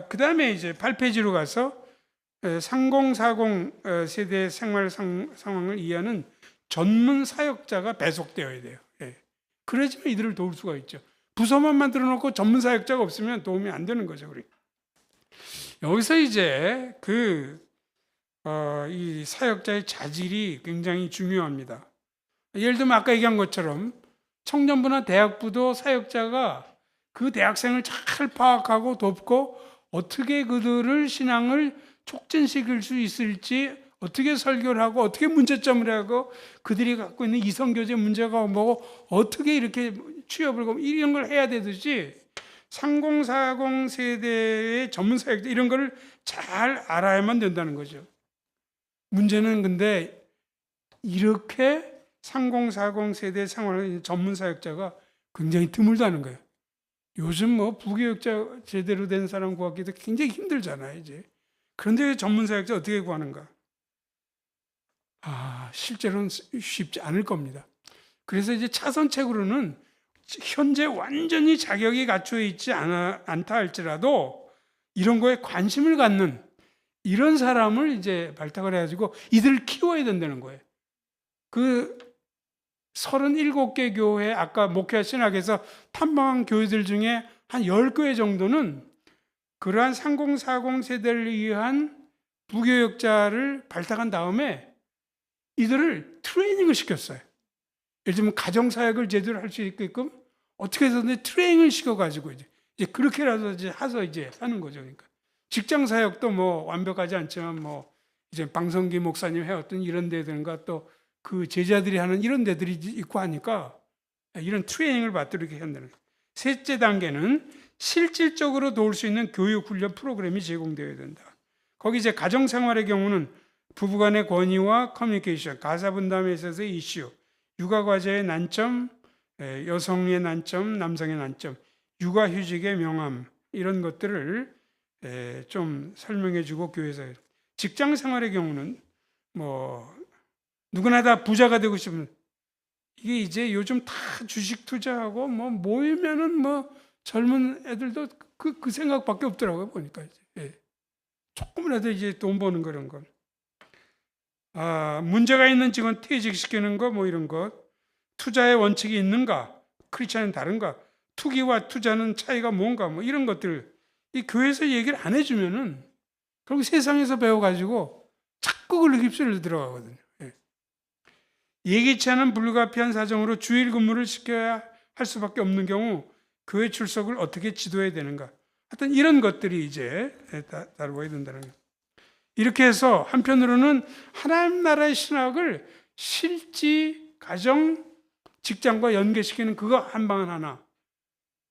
그 다음에 이제 8페이지로 가서 3040 세대의 생활 상황을 이해하는 전문 사역자가 배속되어야 돼요. 그래야지만 이들을 도울 수가 있죠. 부서만 만들어 놓고 전문 사역자가 없으면 도움이 안 되는 거죠. 우리. 여기서 이제 이 사역자의 자질이 굉장히 중요합니다. 예를 들면 아까 얘기한 것처럼 청년부나 대학부도 사역자가 그 대학생을 잘 파악하고 돕고 어떻게 그들을 신앙을 촉진시킬 수 있을지, 어떻게 설교를 하고 어떻게 문제점을 하고 그들이 갖고 있는 이성교제 문제가 뭐고 어떻게 이렇게 취업을 하고 이런 걸 해야 되듯이 3040 세대의 전문 사역자 이런 거를 잘 알아야만 된다는 거죠. 문제는 근데 이렇게 3040 세대 생활의 전문 사역자가 굉장히 드물다는 거예요. 요즘 부교육자 제대로 된 사람 구하기도 굉장히 힘들잖아요, 이제. 그런데 전문 사역자 어떻게 구하는가? 실제로는 쉽지 않을 겁니다. 그래서 이제 차선책으로는 현재 완전히 자격이 갖춰 있지 않다 할지라도 이런 거에 관심을 갖는 이런 사람을 이제 발탁을 해가지고 이들을 키워야 된다는 거예요. 37개 교회, 아까 목회 신학에서 탐방한 교회들 중에 한 10교회 정도는 그러한 3040 세대를 위한 부교역자를 발탁한 다음에 이들을 트레이닝을 시켰어요. 예를 들면 가정사역을 제대로 할 수 있게끔 어떻게 해서든 트레이닝을 시켜가지고 이제 그렇게라도 이제 해서 이제 하는 거죠. 그러니까 직장 사역도 뭐 완벽하지 않지만 뭐 이제 방성기 목사님 해왔던 이런 데든가 또 그 제자들이 하는 이런 데들이 있고 하니까 이런 트레이닝을 받도록 이렇게 한다는 거예요. 셋째 단계는 실질적으로 도울 수 있는 교육 훈련 프로그램이 제공되어야 된다. 거기 이제 가정 생활의 경우는 부부간의 권위와 커뮤니케이션, 가사 분담에 있어서의 이슈, 육아 과제의 난점, 여성의 난점, 남성의 난점, 육아휴직의 명함 이런 것들을 좀 설명해주고 교회에서 직장 생활의 경우는 뭐 누구나 다 부자가 되고 싶은 이게 이제 요즘 다 주식 투자하고 뭐 모이면은 뭐 젊은 애들도 그 생각밖에 없더라고요 보니까 이제 조금이라도 이제 돈 버는 그런 건. 문제가 있는 직원 퇴직시키는 거 뭐 이런 것. 투자의 원칙이 있는가? 크리스천은 다른가? 투기와 투자는 차이가 뭔가? 뭐 이런 것들 이 교회에서 얘기를 안 해주면은 결국 세상에서 배워가지고 자꾸 그걸 휩쓸려 들어가거든요. 예기치 않은 불가피한 사정으로 주일 근무를 시켜야 할 수밖에 없는 경우 교회 출석을 어떻게 지도해야 되는가? 하여튼 이런 것들이 이제 다루어야 된다는 거예요. 이렇게 해서 한편으로는 하나님 나라의 신학을 실지, 가정, 직장과 연계시키는 그거 한 방안 하나.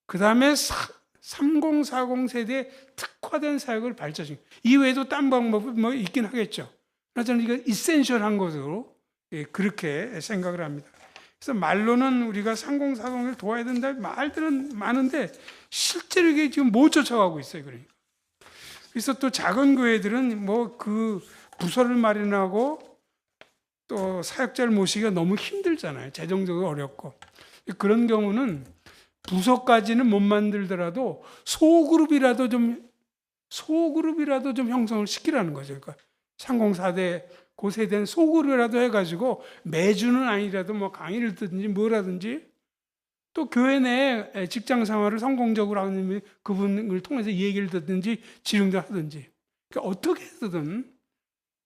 그 다음에 3040 세대에 특화된 사역을 발전시키는. 이외에도 딴 방법이 뭐 있긴 하겠죠. 그러나 저는 이거 이센셜한 것으로 그렇게 생각을 합니다. 그래서 말로는 우리가 3040을 도와야 된다 말들은 많은데 실제로 이게 지금 못 쫓아가고 있어요. 그러니까. 그래서 또 작은 교회들은 뭐 그 부서를 마련하고 또 사역자를 모시기가 너무 힘들잖아요. 재정적으로 어렵고. 그런 경우는 부서까지는 못 만들더라도 소그룹이라도 좀 형성을 시키라는 거죠. 그러니까 304대 고세대는 소그룹이라도 해가지고 매주는 아니라도 뭐 강의를 듣든지 뭐라든지 또 교회 내 직장 생활을 성공적으로 하는 그분을 통해서 얘기를 듣든지 지령을 하든지 그러니까 어떻게 해서든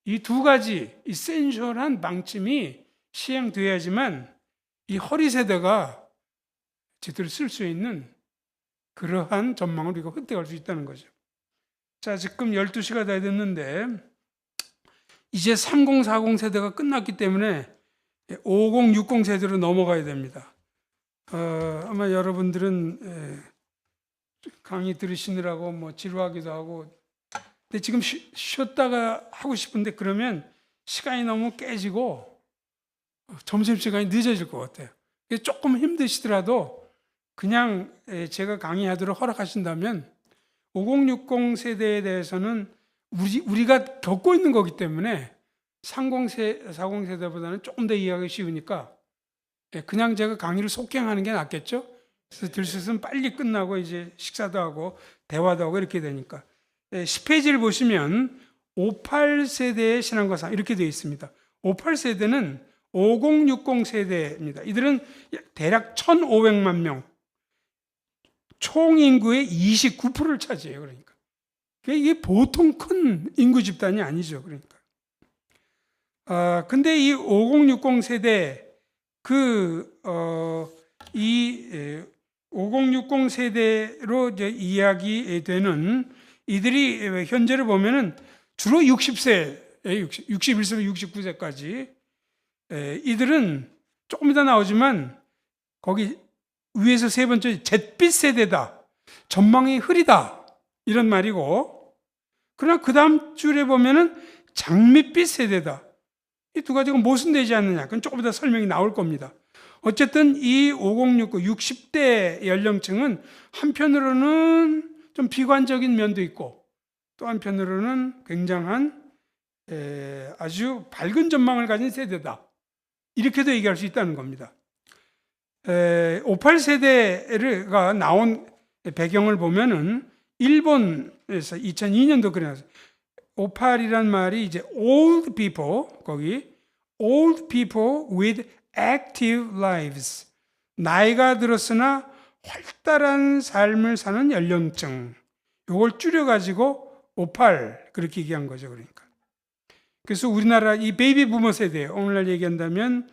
이 두 가지 이센셜한 방침이 시행돼야지만 이 허리 세대가 제대로 쓸 수 있는 그러한 전망을 우리가 획득할 수 있다는 거죠. 자, 지금 12시가 다 됐는데 이제 3040 세대가 끝났기 때문에 5060 세대로 넘어가야 됩니다. 아마 여러분들은 강의 들으시느라고 뭐 지루하기도 하고 근데 지금 쉬었다가 하고 싶은데 그러면 시간이 너무 깨지고 점심시간이 늦어질 것 같아요. 조금 힘드시더라도 그냥 제가 강의하도록 허락하신다면 5060 세대에 대해서는 우리가 겪고 있는 거기 때문에 40 세대보다는 조금 더 이해하기 쉬우니까 그냥 제가 강의를 속행하는 게 낫겠죠? 그래서 들 수 있으면 빨리 끝나고 이제 식사도 하고 대화도 하고 이렇게 되니까 10페이지를 보시면 58세대의 신앙과상 이렇게 되어 있습니다. 58세대는 5060 세대입니다. 이들은 대략 1500만 명 총 인구의 29%를 차지해요. 그러니까 이게 보통 큰 인구 집단이 아니죠. 그러니까 근데 이 5060 세대 5060 세대로 이제 이야기되는 이들이 현재를 보면은 주로 60세, 61세부터 69세까지 이들은 조금 이따 나오지만 거기 위에서 세 번째 잿빛 세대다. 전망이 흐리다. 이런 말이고 그러나 그 다음 줄에 보면은 장밋빛 세대다. 이 두 가지가 모순되지 않느냐. 그건 조금 이따 설명이 나올 겁니다. 어쨌든 이 5069, 60대 연령층은 한편으로는 좀 비관적인 면도 있고 또 한편으로는 굉장한 아주 밝은 전망을 가진 세대다. 이렇게도 얘기할 수 있다는 겁니다. 58세대가 나온 배경을 보면은 일본에서 2002년도 그래 놨어요. 58이란 말이 이제 old people, 거기 old people with active lives. 나이가 들었으나 활달한 삶을 사는 연령층, 요걸 줄여가지고 58 그렇게 얘기한 거죠. 그러니까. 그래서 우리나라 이 베이비 부머 세대, 오늘날 얘기한다면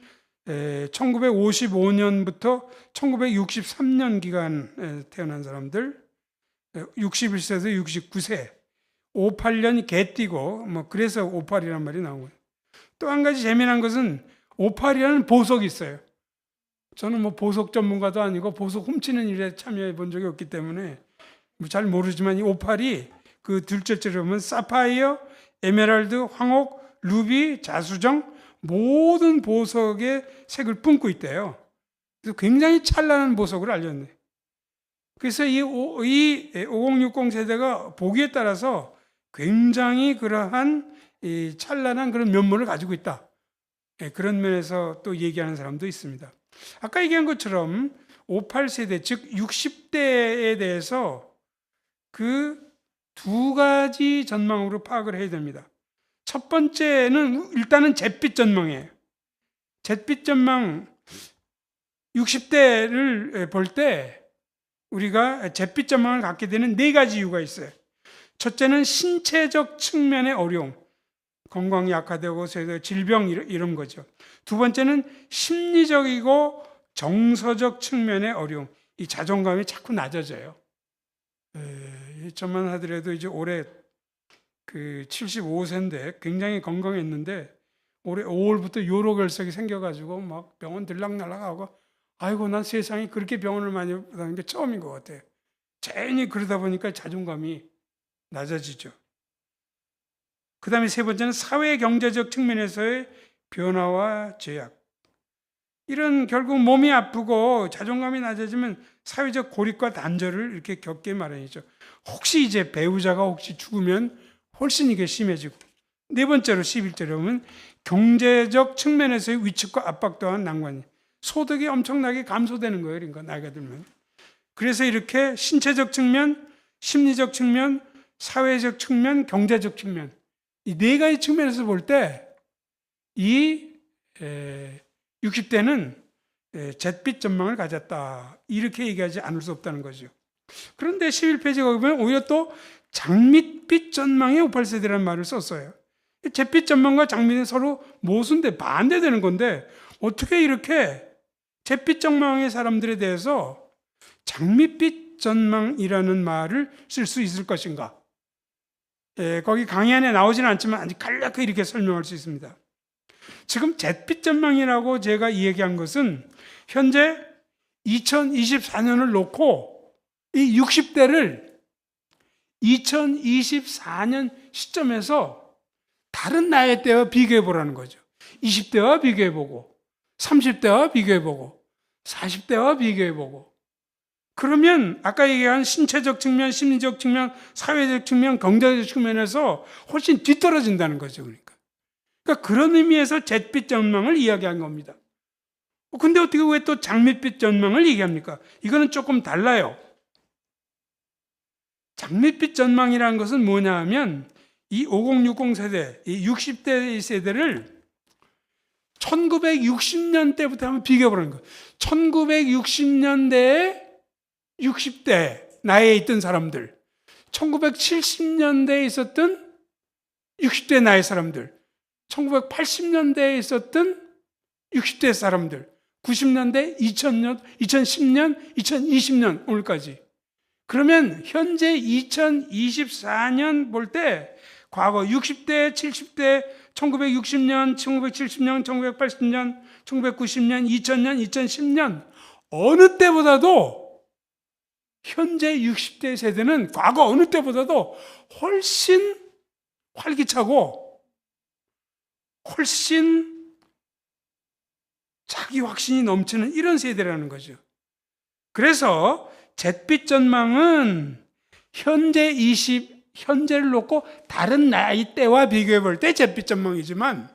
1955년부터 1963년 기간 태어난 사람들, 61세에서 69세, 58년이 개띠고 뭐 그래서 58이란 말이 나온 거예요. 또 한 가지 재미난 것은 58이라는 보석이 있어요. 저는 뭐 보석 전문가도 아니고 보석 훔치는 일에 참여해 본 적이 없기 때문에 잘 모르지만 이 58이 그 둘째째로 보면 사파이어, 에메랄드, 황옥, 루비, 자수정 모든 보석의 색을 뿜고 있대요. 그래서 굉장히 찬란한 보석으로 알렸네. 그래서 이 5060 세대가 보기에 따라서 굉장히 그러한 이 찬란한 그런 면모를 가지고 있다. 그런 면에서 또 얘기하는 사람도 있습니다. 아까 얘기한 것처럼 58세대, 즉 60대에 대해서 그 두 가지 전망으로 파악을 해야 됩니다. 첫 번째는 일단은 잿빛 전망이에요. 잿빛 전망 60대를 볼 때 우리가 잿빛 전망을 갖게 되는 네 가지 이유가 있어요. 첫째는 신체적 측면의 어려움, 건강이 악화되고 질병 이런 거죠. 두 번째는 심리적이고 정서적 측면의 어려움, 이 자존감이 자꾸 낮아져요. 저만 하더라도 이제 올해 그 75세인데 굉장히 건강했는데 올해 5월부터 요로결석이 생겨가지고 막 병원 들락날락하고 아이고 난 세상에 그렇게 병원을 많이 받는 게 처음인 것 같아요. 괜히 그러다 보니까 자존감이 낮아지죠. 그 다음에 세 번째는 사회 경제적 측면에서의 변화와 제약. 이런 결국 몸이 아프고 자존감이 낮아지면 사회적 고립과 단절을 이렇게 겪게 마련이죠. 혹시 이제 배우자가 혹시 죽으면 훨씬 이게 심해지고. 네 번째로 11절에 보면 경제적 측면에서의 위축과 압박 또한 난관이. 소득이 엄청나게 감소되는 거예요. 그러니까 나이가 들면. 그래서 이렇게 신체적 측면, 심리적 측면, 사회적 측면, 경제적 측면 이 네 가지 측면에서 볼 때 이 60대는 잿빛 전망을 가졌다. 이렇게 얘기하지 않을 수 없다는 거죠. 그런데 11페이지에 보면 오히려 또 장밋빛 전망의 58세대라는 말을 썼어요. 잿빛 전망과 장밋은 서로 모순돼 반대되는 건데 어떻게 이렇게 잿빛 전망의 사람들에 대해서 장밋빛 전망이라는 말을 쓸 수 있을 것인가? 거기 강의 안에 나오지는 않지만 아주 간략하게 이렇게 설명할 수 있습니다. 지금 잿빛 전망이라고 제가 이야기한 것은 현재 2024년을 놓고 이 60대를 2024년 시점에서 다른 나이 때와 비교해 보라는 거죠. 20대와 비교해 보고 30대와 비교해 보고 40대와 비교해 보고 그러면 아까 얘기한 신체적 측면, 심리적 측면, 사회적 측면, 경제적 측면에서 훨씬 뒤떨어진다는 거죠. 그러니까 그런 의미에서 잿빛 전망을 이야기한 겁니다. 근데 어떻게 왜 또 장밋빛 전망을 얘기합니까? 이거는 조금 달라요. 장밋빛 전망이라는 것은 뭐냐 하면 이 5060 세대, 이 60대 세대를 1960년대부터 한번 비교해 보라는 거예요. 1960년대에 60대 나이에 있던 사람들, 1970년대에 있었던 60대 나이 사람들, 1980년대에 있었던 60대 사람들, 90년대, 2000년, 2010년, 2020년 오늘까지. 그러면 현재 2024년 볼 때 과거 60대, 70대, 1960년, 1970년, 1980년, 1990년, 2000년, 2010년 어느 때보다도 현재 60대 세대는 과거 어느 때보다도 훨씬 활기차고 훨씬 자기 확신이 넘치는 이런 세대라는 거죠. 그래서 잿빛 전망은 현재를 놓고 다른 나이대와 비교해 볼 때 잿빛 전망이지만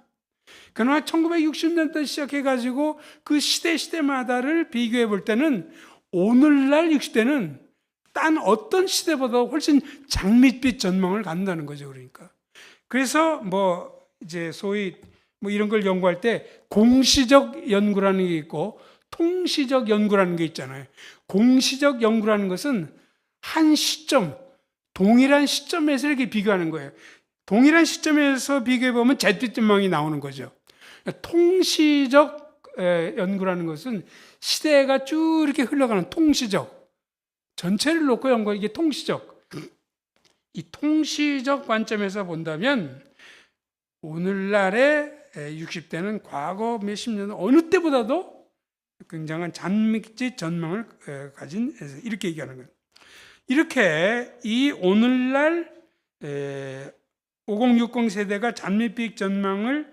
그러나 1960년대 시작해가지고 그 시대마다를 비교해 볼 때는 오늘날 60대는 딴 어떤 시대보다 훨씬 장밋빛 전망을 갖는다는 거죠. 그러니까. 그래서 뭐 이제 소위 뭐 이런 걸 연구할 때 공시적 연구라는 게 있고 통시적 연구라는 게 있잖아요. 공시적 연구라는 것은 한 시점, 동일한 시점에서 이렇게 비교하는 거예요. 동일한 시점에서 비교해보면 잿빛 전망이 나오는 거죠. 통시적 연구라는 것은 시대가 쭉 이렇게 흘러가는 통시적, 전체를 놓고 연구, 이게 통시적. 이 통시적 관점에서 본다면 오늘날의 60대는 과거 몇십 년 어느 때보다도 굉장한 잔밋빛 전망을 가진, 이렇게 얘기하는 거예요. 이렇게 이 오늘날 5060 세대가 잔밋빛 전망을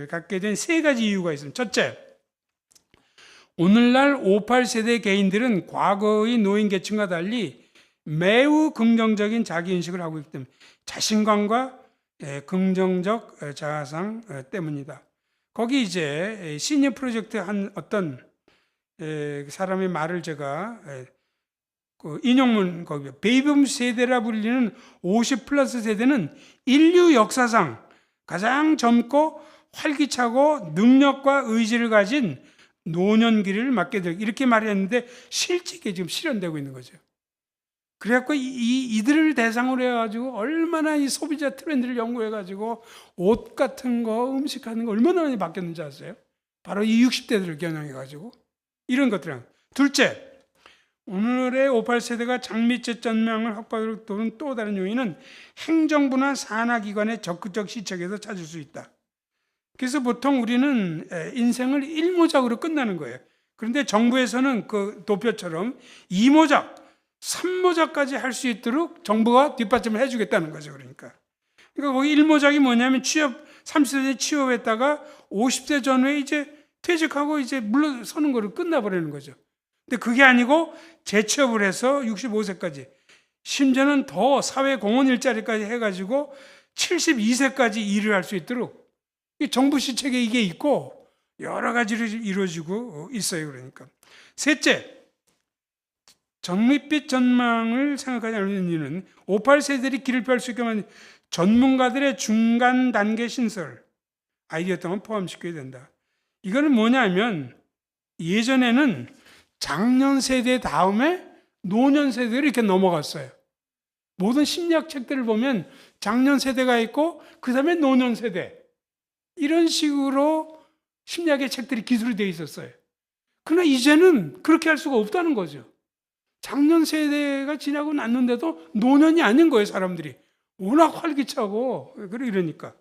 갖게 된 세 가지 이유가 있습니다. 첫째, 오늘날 58세대 개인들은 과거의 노인 계층과 달리 매우 긍정적인 자기인식을 하고 있기 때문에 자신감과 긍정적 자아상 때문이다. 거기 이제 시니어 프로젝트 한 어떤 사람의 말을 제가 그 인용문 거기 베이비붐 세대라 불리는 50 플러스 세대는 인류 역사상 가장 젊고 활기차고 능력과 의지를 가진 노년기를 맞게 될 이렇게 말했는데 실제 이게 지금 실현되고 있는 거죠. 그래갖고 이들을 대상으로 해가지고 얼마나 이 소비자 트렌드를 연구해가지고 옷 같은 거, 음식 같은 거 얼마나 많이 바뀌었는지 아세요? 바로 이 60대들을 겨냥해가지고 이런 것들은. 둘째, 오늘의 58세대가 장밋빛 전망을 확보하도록 도는 또 다른 요인은 행정부나 산하기관의 적극적 시책에서 찾을 수 있다. 그래서 보통 우리는 인생을 1모작으로 끝나는 거예요. 그런데 정부에서는 그 도표처럼 2모작, 3모작까지 할 수 있도록 정부가 뒷받침을 해주겠다는 거죠. 그러니까 거기 1모작이 뭐냐면 취업, 30세 취업했다가 50세 전후에 이제 퇴직하고 이제 물러서는 거를 끝나버리는 거죠. 근데 그게 아니고 재취업을 해서 65세까지, 심지어는 더 사회공헌 일자리까지 해가지고 72세까지 일을 할 수 있도록 정부 시책에 이게 있고 여러 가지로 이루어지고 있어요. 그러니까. 셋째, 전밋빛 전망을 생각하지 않는 이유는 58세들이 길을 펼 수 있게 만든 전문가들의 중간 단계 신설 아이디어 등을 포함시켜야 된다. 이거는 뭐냐면 예전에는 장년 세대 다음에 노년 세대로 이렇게 넘어갔어요. 모든 심리학 책들을 보면 장년 세대가 있고 그 다음에 노년 세대, 이런 식으로 심리학의 책들이 기술이 되어 있었어요. 그러나 이제는 그렇게 할 수가 없다는 거죠. 장년 세대가 지나고 났는데도 노년이 아닌 거예요. 사람들이 워낙 활기차고 이러니까.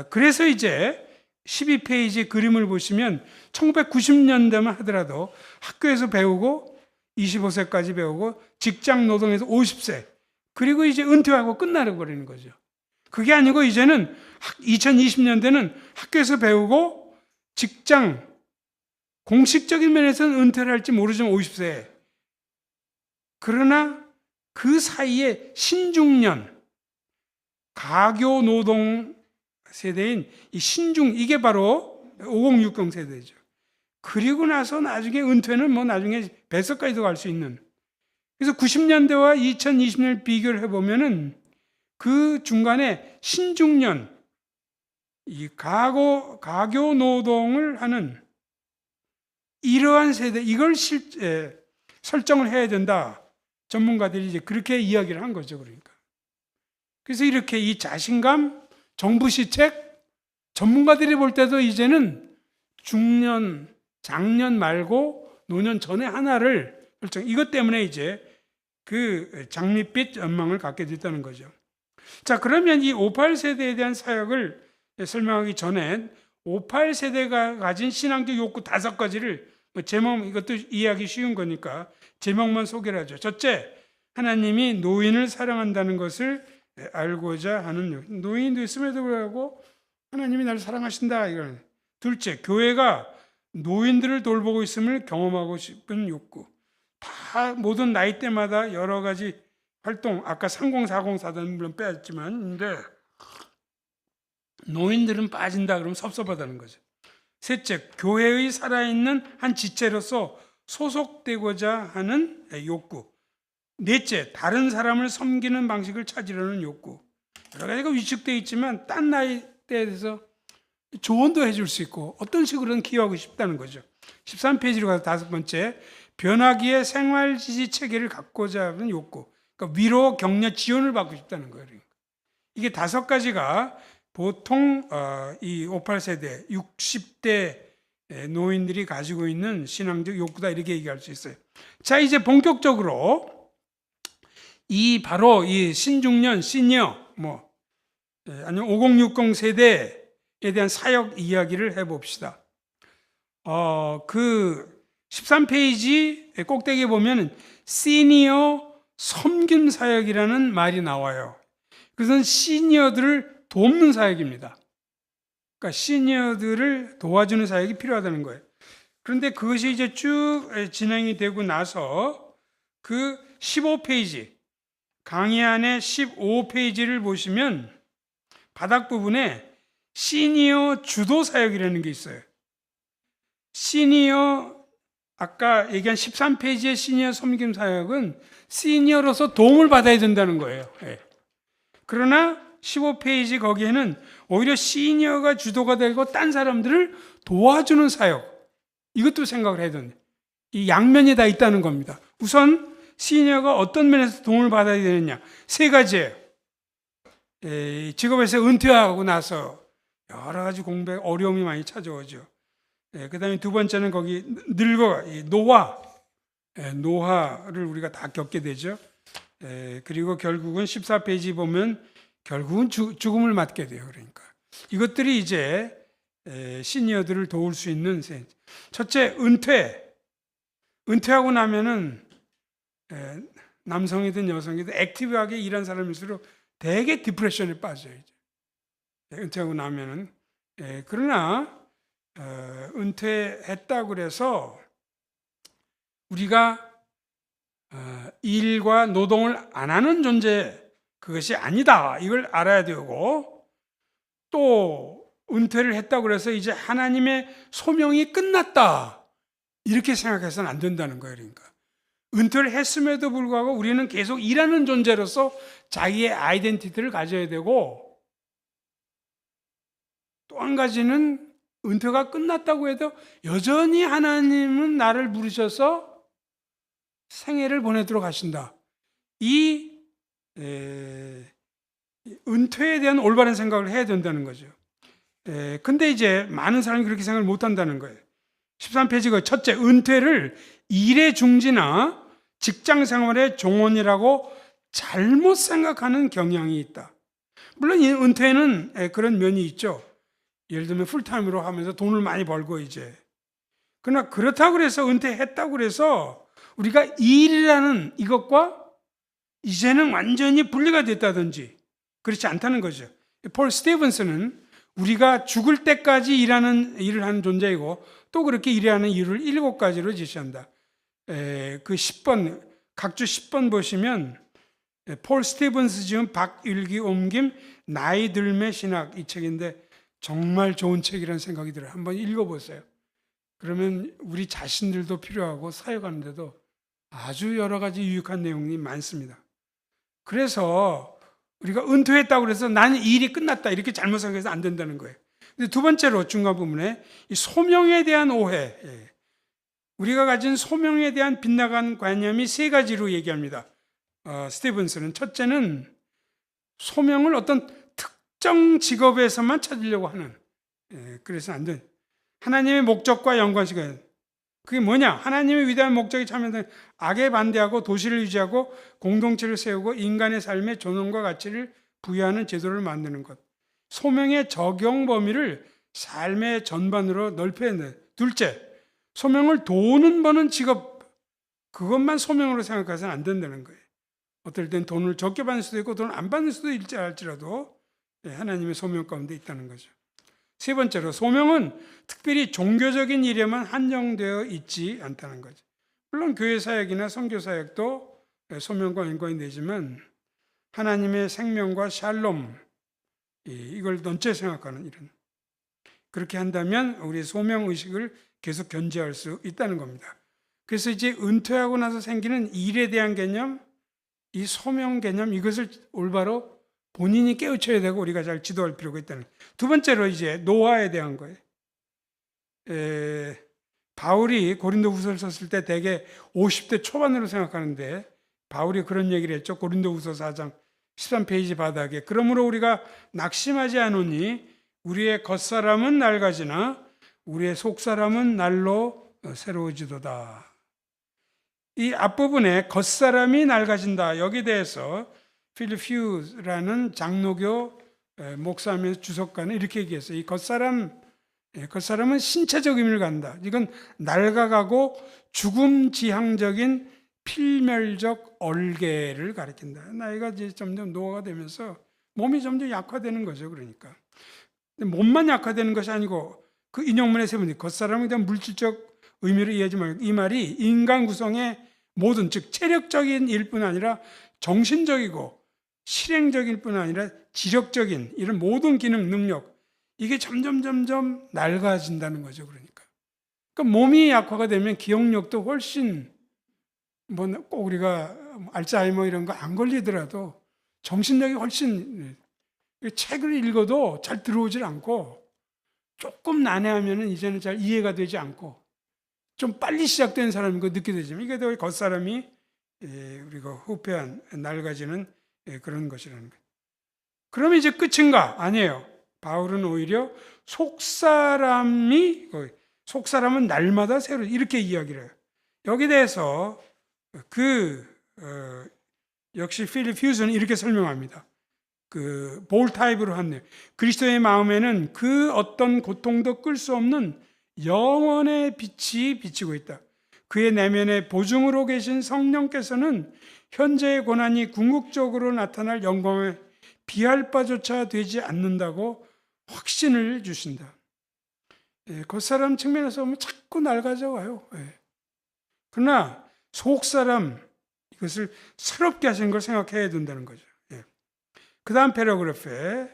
그래서 이제 12페이지 그림을 보시면 1990년대만 하더라도 학교에서 배우고 25세까지 배우고 직장 노동에서 50세, 그리고 이제 은퇴하고 끝나버리는 거죠. 그게 아니고 이제는 2020년대는 학교에서 배우고 직장, 공식적인 면에서는 은퇴를 할지 모르지만 50세. 그러나 그 사이에 신중년, 가교 노동 세대인 이 신중, 이게 바로 5060 세대죠. 그리고 나서 나중에 은퇴는 뭐 나중에 배석까지도 갈 수 있는. 그래서 90년대와 2020년 비교를 해보면은 그 중간에 신중년, 이 가교 노동을 하는 이러한 세대, 이걸 설정을 해야 된다. 전문가들이 이제 그렇게 이야기를 한 거죠. 그러니까. 그래서 이렇게 이 자신감, 정부 시책, 전문가들이 볼 때도 이제는 중년, 장년 말고 노년 전에 하나를 설정, 이것 때문에 이제 그 장밋빛 전망을 갖게 됐다는 거죠. 자, 그러면 이 58세대에 대한 사역을 설명하기 전에 58세대가 가진 신앙적 욕구 5가지를 제목, 이것도 이해하기 쉬운 거니까 제목만 소개를 하죠. 첫째, 하나님이 노인을 사랑한다는 것을 알고자 하는 욕구. 노인도 있음에도 불구하고 하나님이 나를 사랑하신다. 이거는. 둘째, 교회가 노인들을 돌보고 있음을 경험하고 싶은 욕구. 다 모든 나이대마다 여러 가지 활동, 아까 3040사단 물론 빼앗지만, 근데 노인들은 빠진다 그러면 섭섭하다는 거죠. 셋째, 교회의 살아있는 한 지체로서 소속되고자 하는 욕구. 넷째, 다른 사람을 섬기는 방식을 찾으려는 욕구. 여러 가지가 위축되어 있지만 딴 나이대에서 조언도 해줄 수 있고 어떤 식으로든 기여하고 싶다는 거죠. 13페이지로 가서 다섯 번째, 변화기의 생활지지 체계를 갖고자 하는 욕구. 그러니까 위로, 격려, 지원을 받고 싶다는 거예요. 이게 다섯 가지가 보통 이 58세대, 60대 노인들이 가지고 있는 신앙적 욕구다, 이렇게 얘기할 수 있어요. 자, 이제 본격적으로 바로 이 신중년, 시니어, 아니면 5060 세대에 대한 사역 이야기를 해봅시다. 그 13페이지 꼭대기에 보면 시니어 섬김 사역이라는 말이 나와요. 그것은 시니어들을 돕는 사역입니다. 그러니까 시니어들을 도와주는 사역이 필요하다는 거예요. 그런데 그것이 이제 쭉 진행이 되고 나서 그 15페이지, 강의 안에 15페이지를 보시면 바닥 부분에 시니어 주도 사역이라는 게 있어요. 시니어, 아까 얘기한 13페이지의 시니어 섬김 사역은 시니어로서 도움을 받아야 된다는 거예요. 그러나 15페이지 거기에는 오히려 시니어가 주도가 되고 딴 사람들을 도와주는 사역, 이것도 생각을 해야 된다. 이 양면이 다 있다는 겁니다. 우선 시니어가 어떤 면에서 도움을 받아야 되느냐, 세 가지예요. 직업에서 은퇴하고 나서 여러 가지 공백, 어려움이 많이 찾아오죠. 그 다음에 두 번째는 거기 노화를 우리가 다 겪게 되죠. 그리고 결국은 14페이지 보면 결국은 죽음을 맞게 돼요. 그러니까 이것들이 이제 시니어들을 도울 수 있는, 첫째, 은퇴하고 나면은 남성이든 여성이든 액티브하게 일한 사람일수록 되게 디프레션에 빠져요. 이제 은퇴하고 나면은. 그러나 은퇴했다고 그래서 우리가 일과 노동을 안 하는 존재, 그것이 아니다, 이걸 알아야 되고, 또 은퇴를 했다고 그래서 이제 하나님의 소명이 끝났다, 이렇게 생각해서는 안 된다는 거예요. 그러니까 은퇴를 했음에도 불구하고 우리는 계속 일하는 존재로서 자기의 아이덴티티를 가져야 되고, 또 한 가지는 은퇴가 끝났다고 해도 여전히 하나님은 나를 부르셔서 생애를 보내도록 하신다. 이 은퇴에 대한 올바른 생각을 해야 된다는 거죠. 근데 이제 많은 사람이 그렇게 생각을 못 한다는 거예요. 13페이지가 첫째, 은퇴를 일의 중지나 직장 생활의 종언이라고 잘못 생각하는 경향이 있다. 물론 이 은퇴는 그런 면이 있죠. 예를 들면 풀타임으로 하면서 돈을 많이 벌고 이제. 그러나 그렇다고 해서 은퇴했다고 그래서 우리가 일이라는 이것과 이제는 완전히 분리가 됐다든지 그렇지 않다는 거죠. 폴 스티븐스는 우리가 죽을 때까지 일을 하는 존재이고 또 그렇게 일하는 이유를 7가지로 제시한다. 그 10번, 각주 10번 보시면 폴 스티븐스 지은 박일기 옮김 나이 들매 신학, 이 책인데 정말 좋은 책이라는 생각이 들어요. 한번 읽어보세요. 그러면 우리 자신들도 필요하고 사역하는데도 아주 여러 가지 유익한 내용이 많습니다. 그래서 우리가 은퇴했다고 해서 나는 일이 끝났다, 이렇게 잘못 생각해서 안 된다는 거예요. 근데 두 번째로 중간 부분에 이 소명에 대한 오해, 우리가 가진 소명에 대한 빗나간 관념이 세 가지로 얘기합니다. 스티븐스는 첫째는 소명을 어떤 특정 직업에서만 찾으려고 하는, 그래서 안 돼. 하나님의 목적과 연관시켜야. 그게 뭐냐? 하나님의 위대한 목적이 참여된 악에 반대하고 도시를 유지하고 공동체를 세우고 인간의 삶에 존엄과 가치를 부여하는 제도를 만드는 것. 소명의 적용 범위를 삶의 전반으로 넓혀야 돼. 둘째, 소명을 돈은 버는 직업, 그것만 소명으로 생각해서는 안 된다는 거예요. 어떨 땐 돈을 적게 받을 수도 있고 돈을 안 받는 수도 있을지라도 하나님의 소명 가운데 있다는 거죠. 세 번째로, 소명은 특별히 종교적인 일에만 한정되어 있지 않다는 거죠. 물론 교회 사역이나 선교 사역도 소명과 연관이 되지만 하나님의 생명과 샬롬, 이걸 넘쳐 생각하는 일은, 그렇게 한다면 우리의 소명 의식을 계속 견지할 수 있다는 겁니다. 그래서 이제 은퇴하고 나서 생기는 일에 대한 개념, 이 소명 개념, 이것을 올바로 본인이 깨우쳐야 되고 우리가 잘 지도할 필요가 있다는 거예요. 두 번째로 이제 노화에 대한 거예요. 바울이 고린도후서를 썼을 때 대개 50대 초반으로 생각하는데 바울이 그런 얘기를 했죠. 고린도후서 4장 13페이지 바닥에 그러므로 우리가 낙심하지 않으니 우리의 겉사람은 낡아지나 우리의 속사람은 날로 새로워지도다. 이 앞부분에 겉사람이 낡아진다. 여기에 대해서 필립 휴즈라는 장로교 목사면서 주석가는 이렇게 얘기했어요. 이 겉사람은 신체적 의미를 갖는다. 이건 낡아가고 죽음 지향적인 필멸적 얼개를 가리킨다. 나이가 이제 점점 노화가 되면서 몸이 점점 약화되는 거죠. 그러니까. 근데 몸만 약화되는 것이 아니고 그 인용문에 세 번째 겉사람에 대한 물질적 의미를 이해하지 말고 이 말이 인간 구성의 모든 즉 체력적인 일뿐 아니라 정신적이고 실행적일 뿐 아니라 지력적인 이런 모든 기능 능력 이게 점점 낡아진다는 거죠. 그러니까 몸이 약화가 되면 기억력도 훨씬 꼭 우리가 알츠하이머 이런 거 안 걸리더라도 정신력이 훨씬 책을 읽어도 잘 들어오질 않고 조금 난해하면 이제는 잘 이해가 되지 않고 좀 빨리 시작된 사람인 거 늦게 되지만 이게 더 겉사람이 우리가 후패한 낡아지는 그런 것이라는 거예요. 그러면 이제 끝인가? 아니에요. 바울은 오히려 속사람은 날마다 새로 이렇게 이야기를 해요. 여기에 대해서 역시 필립 휴즈는 이렇게 설명합니다. 볼 타입으로 한네요. 그리스도의 마음에는 그 어떤 고통도 끌 수 없는 영원의 빛이 비치고 있다. 그의 내면에 보증으로 계신 성령께서는 현재의 고난이 궁극적으로 나타날 영광에 비할 바조차 되지 않는다고 확신을 주신다. 겉사람 측면에서 보면 자꾸 낡아져 와요. 그러나 속사람 이것을 새롭게 하신 걸 생각해야 된다는 거죠. 그 다음 패러그래프에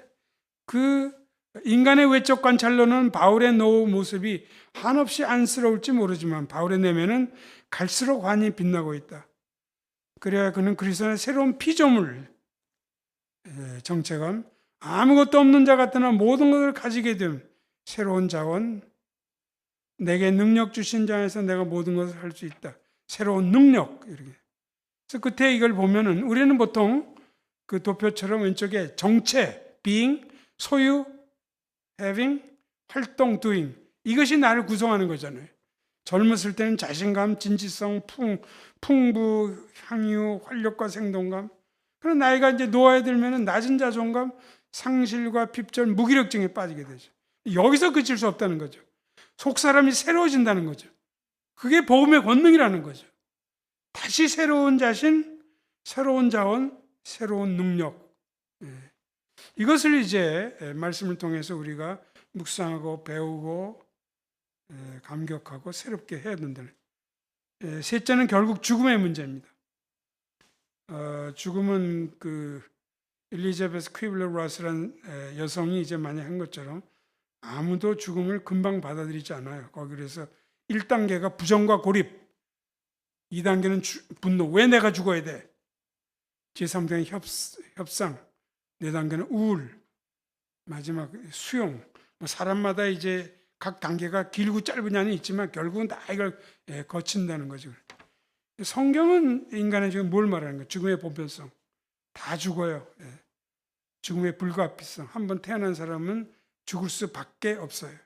인간의 외적 관찰로는 바울의 노후 모습이 한없이 안쓰러울지 모르지만 바울의 내면은 갈수록 환히 빛나고 있다. 그래야 그는 그리스도의 새로운 피조물, 정체감, 아무것도 없는 자 같으나 모든 것을 가지게 됨, 새로운 자원, 내게 능력 주신 자에서 내가 모든 것을 할 수 있다. 새로운 능력, 이렇게. 그래서 끝에 이걸 보면은 우리는 보통 그 도표처럼 왼쪽에 정체, being, 소유, having, 활동, doing. 이것이 나를 구성하는 거잖아요. 젊었을 때는 자신감, 진지성, 풍부, 향유, 활력과 생동감. 그런 나이가 이제 노화에 들면 낮은 자존감, 상실과 핍절, 무기력증에 빠지게 되죠. 여기서 그칠 수 없다는 거죠. 속사람이 새로워진다는 거죠. 그게 복음의 권능이라는 거죠. 다시 새로운 자신, 새로운 자원, 새로운 능력. 이것을 이제 말씀을 통해서 우리가 묵상하고 배우고 감격하고 새롭게 해야 된다. 셋째는 결국 죽음의 문제입니다. 죽음은 엘리자베스 퀴블러 러스라는 여성이 이제 많이 한 것처럼 아무도 죽음을 금방 받아들이지 않아요. 거기 그래서 1단계가 부정과 고립, 2단계는 분노. 왜 내가 죽어야 돼? 제3단계는 협상, 4단계는 우울, 마지막 수용. 사람마다 이제 각 단계가 길고 짧으냐는 있지만 결국은 다 이걸 거친다는 거죠. 성경은 인간의 지금 뭘 말하는 거예요? 죽음의 보편성. 다 죽어요. 죽음의 불가피성. 한번 태어난 사람은 죽을 수밖에 없어요.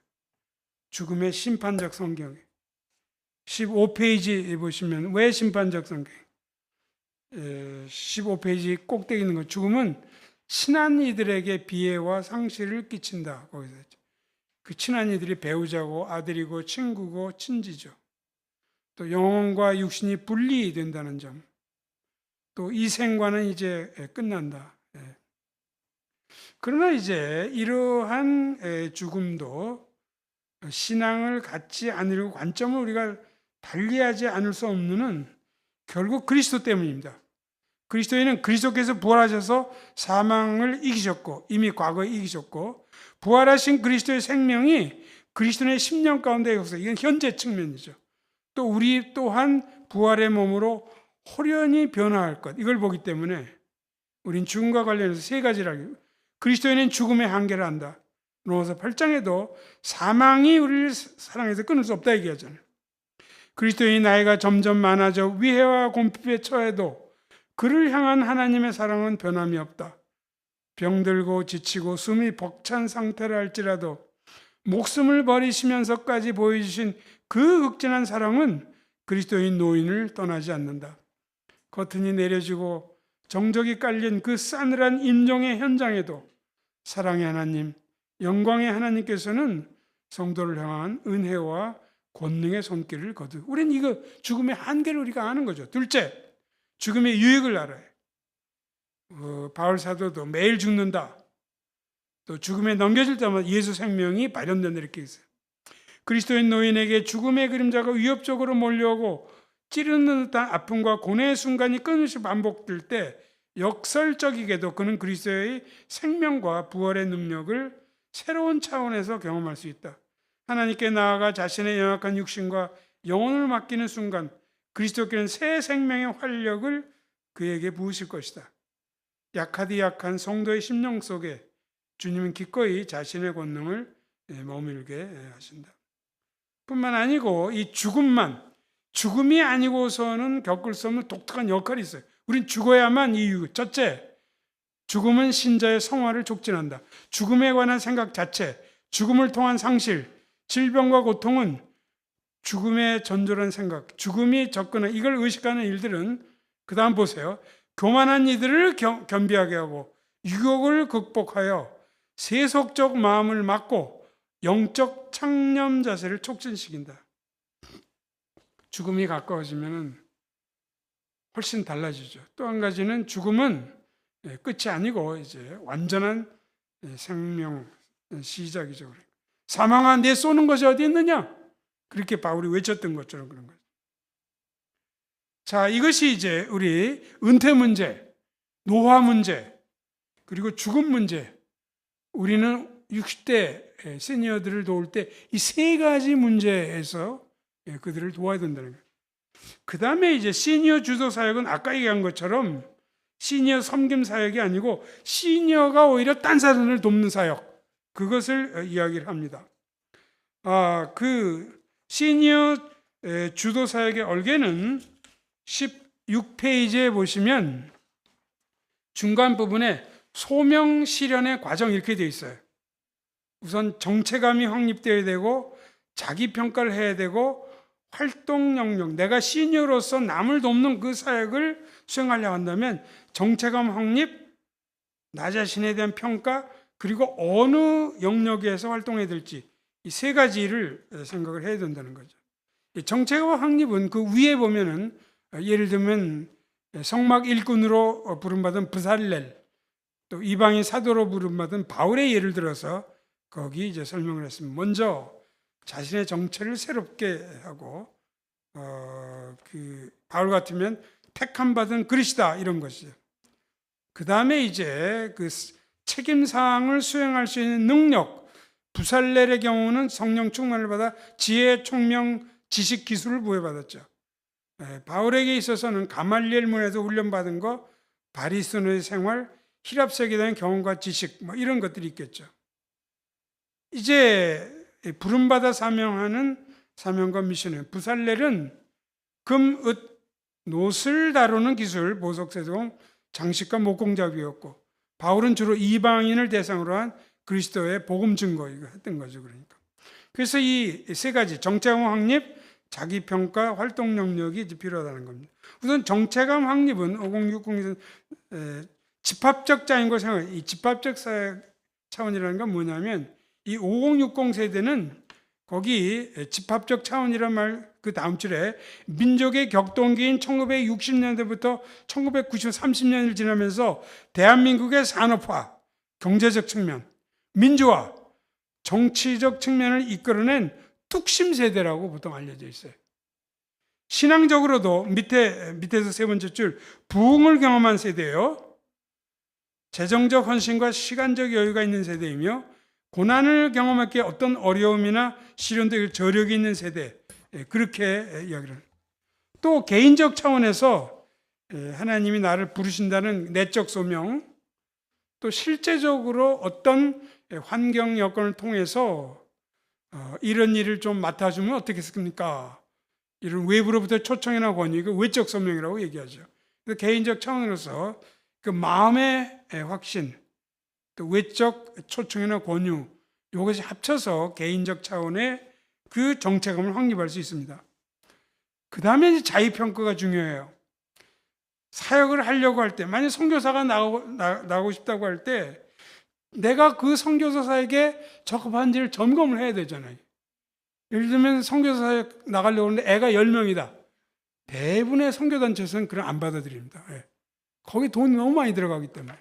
죽음의 심판적 성경. 15페이지 보시면 왜 심판적 성경? 15페이지 꼭대기 있는 거. 죽음은 친한 이들에게 비애와 상실을 끼친다. 거기서 그 친한 이들이 배우자고 아들이고 친구고 친지죠. 또 영혼과 육신이 분리된다는 점. 또 이 생과는 이제 끝난다. 그러나 이제 이러한 죽음도 신앙을 갖지 않으려고 관점을 우리가 달리하지 않을 수 없는 은 결국 그리스도 때문입니다. 그리스도인은 그리스도께서 부활하셔서 사망을 이기셨고 이미 과거에 이기셨고 부활하신 그리스도의 생명이 그리스도의 10년 가운데 역사, 이건 현재 측면이죠. 또 우리 또한 부활의 몸으로 호련히 변화할 것, 이걸 보기 때문에 우린 죽음과 관련해서 세 가지라고. 그리스도인은 죽음의 한계를 안다. 로마서 8장에도 사망이 우리를 사랑해서 끊을 수 없다 얘기하잖아요. 그리스도인의 나이가 점점 많아져 위해와 곤핍에 처해도 그를 향한 하나님의 사랑은 변함이 없다. 병들고 지치고 숨이 벅찬 상태라 할지라도 목숨을 버리시면서까지 보여주신 그 극진한 사랑은 그리스도인 노인을 떠나지 않는다. 커튼이 내려지고 정적이 깔린 그 싸늘한 임종의 현장에도 사랑의 하나님, 영광의 하나님께서는 성도를 향한 은혜와 권능의 손길을 거두. 우리는 이거 죽음의 한계를 우리가 아는 거죠. 둘째, 죽음의 유익을 알아요. 바울 사도도 매일 죽는다. 또 죽음에 넘겨질 때마다 예수 생명이 발현된다 이렇게 있어요. 그리스도인 노인에게 죽음의 그림자가 위협적으로 몰려오고 찌르는 듯한 아픔과 고뇌의 순간이 끊임없이 반복될 때 역설적이게도 그는 그리스도의 생명과 부활의 능력을 새로운 차원에서 경험할 수 있다. 하나님께 나아가 자신의 연약한 육신과 영혼을 맡기는 순간 그리스도께는 새 생명의 활력을 그에게 부으실 것이다. 약하디 약한 성도의 심령 속에 주님은 기꺼이 자신의 권능을 머물게 하신다. 뿐만 아니고 이 죽음이 아니고서는 겪을 수 없는 독특한 역할이 있어요. 우린 죽어야만 이유. 첫째, 죽음은 신자의 성화를 촉진한다. 죽음에 관한 생각 자체, 죽음을 통한 상실, 질병과 고통은 죽음의 전조란 생각, 죽음이 접근한 이걸 의식하는 일들은 그 다음 보세요. 교만한 이들을 겸비하게 하고 유혹을 극복하여 세속적 마음을 막고 영적 창념 자세를 촉진시킨다. 죽음이 가까워지면 훨씬 달라지죠. 또 한 가지는 죽음은 끝이 아니고 이제 완전한 생명 시작이죠. 사망아 내 쏘는 것이 어디 있느냐? 그렇게 바울이 외쳤던 것처럼 그런 거죠. 자, 이것이 이제 우리 은퇴 문제, 노화 문제, 그리고 죽음 문제. 우리는 60대 시니어들을 도울 때 이 세 가지 문제에서 그들을 도와야 된다는 거예요. 그 다음에 이제 시니어 주도 사역은 아까 얘기한 것처럼 시니어 섬김 사역이 아니고 시니어가 오히려 딴 사람을 돕는 사역, 그것을 이야기를 합니다. 그 시니어 주도 사역의 얼개는 16페이지에 보시면 중간 부분에 소명 실현의 과정 이렇게 되어 있어요. 우선 정체감이 확립되어야 되고 자기 평가를 해야 되고 활동 영역, 내가 시니어로서 남을 돕는 그 사역을 수행하려 한다면 정체감 확립, 나 자신에 대한 평가, 그리고 어느 영역에서 활동해야 될지 이 세 가지를 생각을 해야 된다는 거죠. 정체감 확립은 그 위에 보면은 예를 들면 성막 일꾼으로 부름받은 브살렐, 또 이방인 사도로 부름받은 바울의 예를 들어서 거기 이제 설명을 했습니다. 먼저 자신의 정체를 새롭게 하고 그 바울 같으면 택함 받은 그리스다 이런 것이죠. 그 다음에 이제 그 책임 사항을 수행할 수 있는 능력, 부살렐의 경우는 성령 충만을 받아 지혜, 총명, 지식, 기술을 부여받았죠. 바울에게 있어서는 가말리엘 문에서 훈련받은 거, 바리스노의 생활, 히랍 세계에 경험과 지식 뭐 이런 것들이 있겠죠. 이제 부름받아 사명하는 사명과 미션이에요. 부살렐은 금, 읒, 노슬 다루는 기술, 보석, 세동, 장식과 목공작이었고 바울은 주로 이방인을 대상으로 한 그리스도의 복음 증거 이거 했던 거죠. 그러니까 그래서 이 세 가지 정체감 확립, 자기평가, 활동 영역이 이제 필요하다는 겁니다. 우선 정체감 확립은 5060에서 집합적 자인과 생각, 이 집합적 사회 차원이라는 건 뭐냐면 이 5060 세대는 거기 집합적 차원이란 말 그 다음 줄에 민족의 격동기인 1960년대부터 1990, 30년을 지나면서 대한민국의 산업화, 경제적 측면, 민주화, 정치적 측면을 이끌어낸 뚝심 세대라고 보통 알려져 있어요. 신앙적으로도 밑에서 세 번째 줄 부흥을 경험한 세대예요. 재정적 헌신과 시간적 여유가 있는 세대이며 고난을 경험했기에 어떤 어려움이나 시련도 저력이 있는 세대, 그렇게 이야기를 합니다. 또 개인적 차원에서 하나님이 나를 부르신다는 내적 소명, 또 실제적으로 어떤 환경 여건을 통해서 이런 일을 좀 맡아주면 어떻겠습니까? 이런 외부로부터 초청이나 권유, 이거 외적 소명이라고 얘기하죠. 그래서 개인적 차원으로서 그 마음의 확신, 또 외적 초청이나 권유, 이것이 합쳐서 개인적 차원의 그 정체감을 확립할 수 있습니다. 그 다음에 이제 자의평가가 중요해요. 사역을 하려고 할 때, 만약 선교사가 나가고 싶다고 할 때, 내가 그 선교사에게 적합한지를 점검을 해야 되잖아요. 예를 들면 선교사 사역 나가려고 하는데 애가 10명이다. 대부분의 선교단체에서는 그걸 안 받아들입니다. 거기 돈이 너무 많이 들어가기 때문에.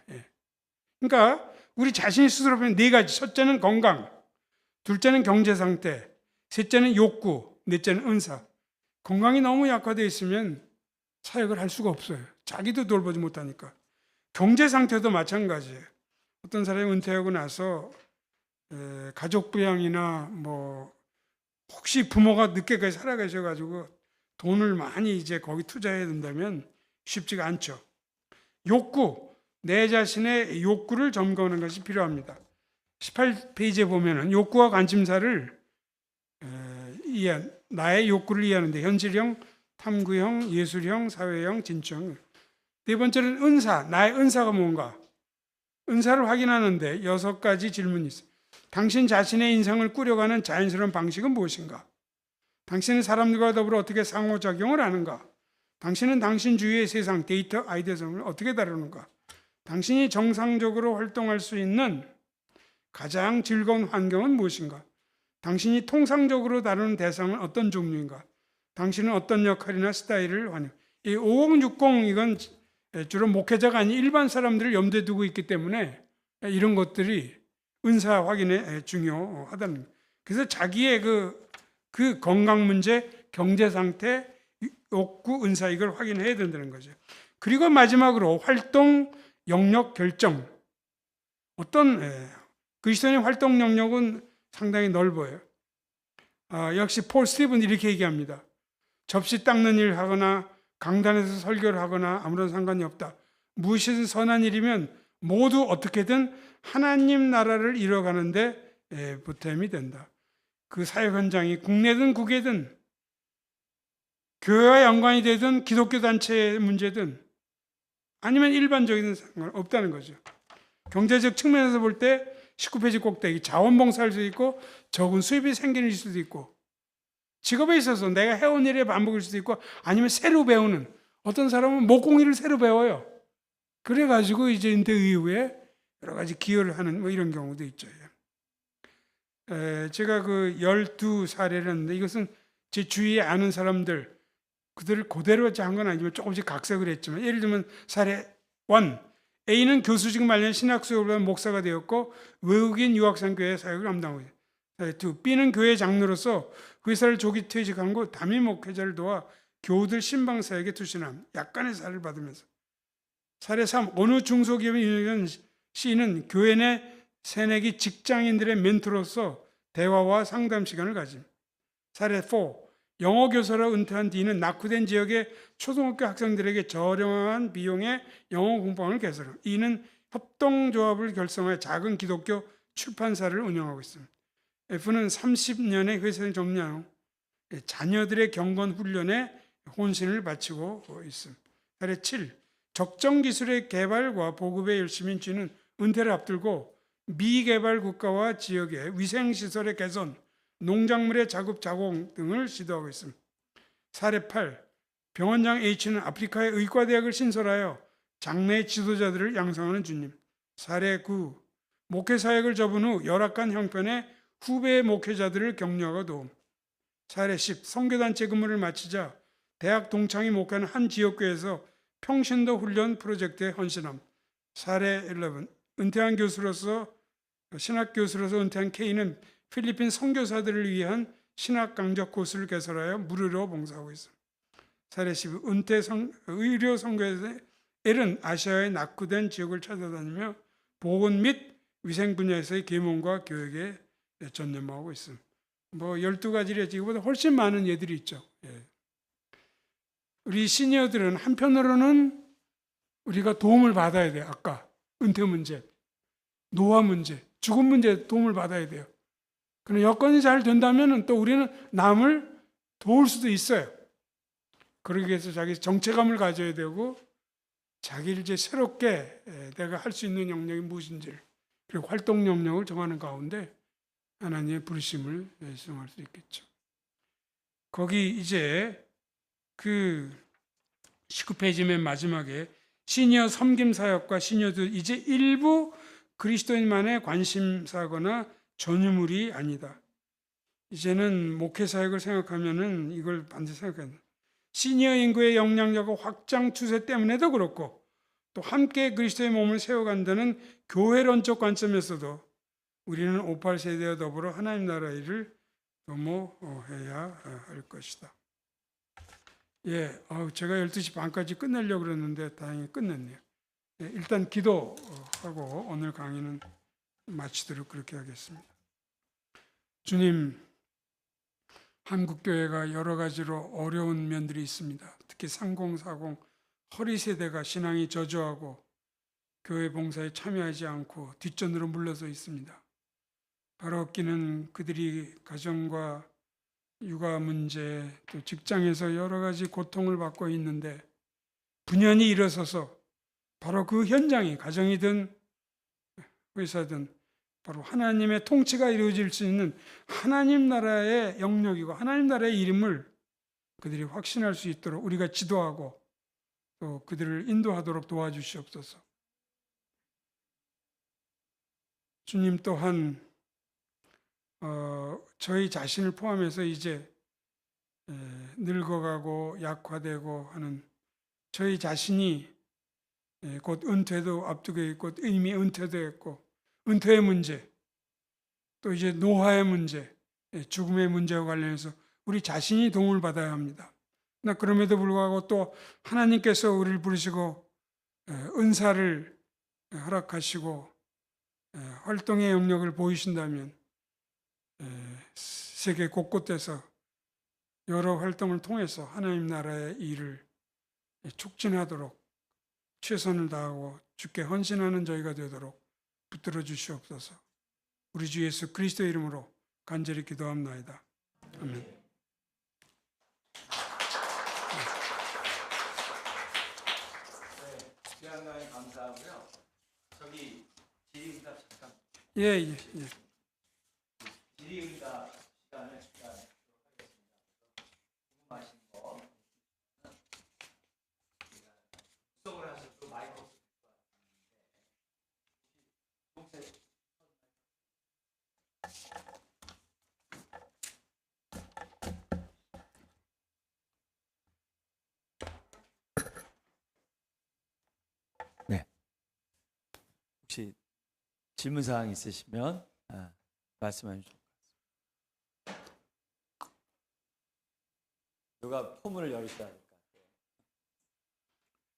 그러니까 우리 자신이 스스로 보면 네 가지. 첫째는 건강, 둘째는 경제 상태, 셋째는 욕구, 넷째는 은사. 건강이 너무 약화되어 있으면 사역을 할 수가 없어요. 자기도 돌보지 못하니까. 경제 상태도 마찬가지예요. 어떤 사람이 은퇴하고 나서 가족 부양이나 뭐 혹시 부모가 늦게까지 살아가셔가지고 돈을 많이 이제 거기 투자해야 된다면 쉽지가 않죠. 욕구, 내 자신의 욕구를 점검하는 것이 필요합니다. 18페이지에 보면은 욕구와 관심사를 나의 욕구를 이해하는데 현실형, 탐구형, 예술형, 사회형, 진취형. 네 번째는 은사, 나의 은사가 뭔가. 은사를 확인하는데 6가지 질문이 있어요. 당신 자신의 인생을 꾸려가는 자연스러운 방식은 무엇인가? 당신은 사람들과 더불어 어떻게 상호작용을 하는가? 당신은 당신 주위의 세상, 데이터, 아이디어성을 어떻게 다루는가? 당신이 정상적으로 활동할 수 있는 가장 즐거운 환경은 무엇인가? 당신이 통상적으로 다루는 대상은 어떤 종류인가? 당신은 어떤 역할이나 스타일을 환영? 이 5060 이건 주로 목회자가 아닌 일반 사람들을 염두에 두고 있기 때문에 이런 것들이 은사 확인에 중요하다는 거예요. 그래서 자기의 그 건강 문제, 경제 상태, 욕구, 은사 이걸 확인해야 된다는 거죠. 그리고 마지막으로 활동 영역 결정. 어떤 그리스도인의 활동 영역은 상당히 넓어요. 역시 폴 스티븐 이렇게 얘기합니다. 접시 닦는 일을 하거나 강단에서 설교를 하거나 아무런 상관이 없다. 무엇이든 선한 일이면 모두 어떻게든 하나님 나라를 이뤄가는데 보탬이 된다. 그 사역 현장이 국내든 국외든 교회와 연관이 되든 기독교 단체의 문제든 아니면 일반적인 상관없다는 거죠. 경제적 측면에서 볼 때 19페이지 꼭대기 자원봉사할 수도 있고 적은 수입이 생길 수도 있고 직업에 있어서 내가 해온 일의 반복일 수도 있고 아니면 새로 배우는 어떤 사람은 목공일을 새로 배워요. 그래가지고 이제 은퇴 이후에 여러 가지 기여를 하는 뭐 이런 경우도 있죠. 제가 그 12사례를 했는데 이것은 제 주위에 아는 사람들 그들을 그대로 한 건 아니지만 조금씩 각색을 했지만 예를 들면 사례 1 A는 교수직 말년 신학수업을 받은 목사가 되었고 외국인 유학생 교회 사역을 감당하고 있어요. 2 B는 교회 장로로서 그 회사를 조기 퇴직한 후 담임 목회자를 도와 교우들 신방사역에 투신함. 약간의 사례를 받으면서 사례 3 어느 중소기업의 운영자는 C는 교회 내 새내기 직장인들의 멘토로서 대화와 상담 시간을 가짐. 사례 4 영어 교사로 은퇴한 D는 낙후된 지역의 초등학교 학생들에게 저렴한 비용의 영어 공부방을 개설함. E는 협동조합을 결성하여 작은 기독교 출판사를 운영하고 있습니다. F는 30년의 회사를 정리한 후 자녀들의 경건 훈련에 혼신을 바치고 있습니다. 사례 7 적정 기술의 개발과 보급에 열심인 G는 은퇴를 앞두고 미개발 국가와 지역의 위생시설의 개선, 농작물의 자급 자공 등을 시도하고 있습니다. 사례 8 병원장 H는 아프리카의 의과대학을 신설하여 장래 지도자들을 양성하는 주님. 사례 9 목회사역을 접은 후 열악한 형편의 후배 목회자들을 격려하고 도움. 사례 10 선교단체 근무를 마치자 대학 동창이 목회하는 한 지역교회에서 평신도 훈련 프로젝트에 헌신함. 사례 11 은퇴한 교수로서 신학교수로서 은퇴한 K는 필리핀 선교사들을 위한 신학 강좌 코스를 개설하여 무료로 봉사하고 있습니다. 사례 12 은퇴 의료 선교사의 L은 아시아의 낙후된 지역을 찾아다니며 보건 및 위생 분야에서의 계몽과 교육에 전념하고 있습니다. 뭐 12가지를 이거보다 훨씬 많은 예들이 있죠. 우리 시니어들은 한편으로는 우리가 도움을 받아야 돼요. 아까 은퇴 문제, 노화 문제, 죽음 문제 도움을 받아야 돼요. 그럼 여건이 잘 된다면 또 우리는 남을 도울 수도 있어요. 그러기 위해서 자기 정체감을 가져야 되고 자기를 이제 새롭게 내가 할 수 있는 영역이 무엇인지를 그리고 활동 영역을 정하는 가운데 하나님의 부르심을 수행할 수 있겠죠. 거기 이제 그 19페이지 맨 마지막에 시니어 섬김 사역과 시니어들 이제 일부 그리스도인만의 관심사거나 전유물이 아니다. 이제는 목회 사역을 생각하면은 이걸 반드시 생각해야 된다. 시니어 인구의 영향력 확장 추세 때문에도 그렇고 또 함께 그리스도의 몸을 세워간다는 교회론적 관점에서도 우리는 58세대와 더불어 하나님 나라 일을 도모해야 할 것이다. 예, 제가 12시 반까지 끝내려고 그랬는데 다행히 끝냈네요. 예, 일단 기도하고 오늘 강의는 마치도록 그렇게 하겠습니다. 주님, 한국교회가 여러 가지로 어려운 면들이 있습니다. 특히 3040 허리 세대가 신앙이 저조하고 교회 봉사에 참여하지 않고 뒷전으로 물러서 있습니다. 바로 없기는 그들이 가정과 육아 문제, 또 직장에서 여러 가지 고통을 받고 있는데 분연히 일어서서 바로 그 현장이 가정이든 회사든 바로 하나님의 통치가 이루어질 수 있는 하나님 나라의 영역이고 하나님 나라의 이름을 그들이 확신할 수 있도록 우리가 지도하고 또 그들을 인도하도록 도와주시옵소서. 주님 또한 저희 자신을 포함해서 이제 늙어가고 약화되고 하는 저희 자신이 곧 은퇴도 앞두고 있고 이미 은퇴도 했고 은퇴의 문제 또 이제 노화의 문제 죽음의 문제와 관련해서 우리 자신이 도움을 받아야 합니다. 그러나 그럼에도 불구하고 또 하나님께서 우리를 부르시고 은사를 허락하시고 활동의 영역을 보이신다면 세계 곳곳에서 여러 활동을 통해서 하나님 나라의 일을 촉진하도록 최선을 다하고 주께 헌신하는 저희가 되도록 붙들어 주시옵소서. 우리 주 예수 그리스도의 이름으로 간절히 기도합나이다. 아멘. 귀한 강의 감사하고요. 저기 질의응답 잠깐. 예. 질의응답 시간을 하겠습니다. 궁금하신 거 구성을 하셔도 마이크 없을 것 같은데 네. 혹시 질문 사항 있으시면 말씀해 주시면. 누가 포문을 열으셔야 될 것 같아요.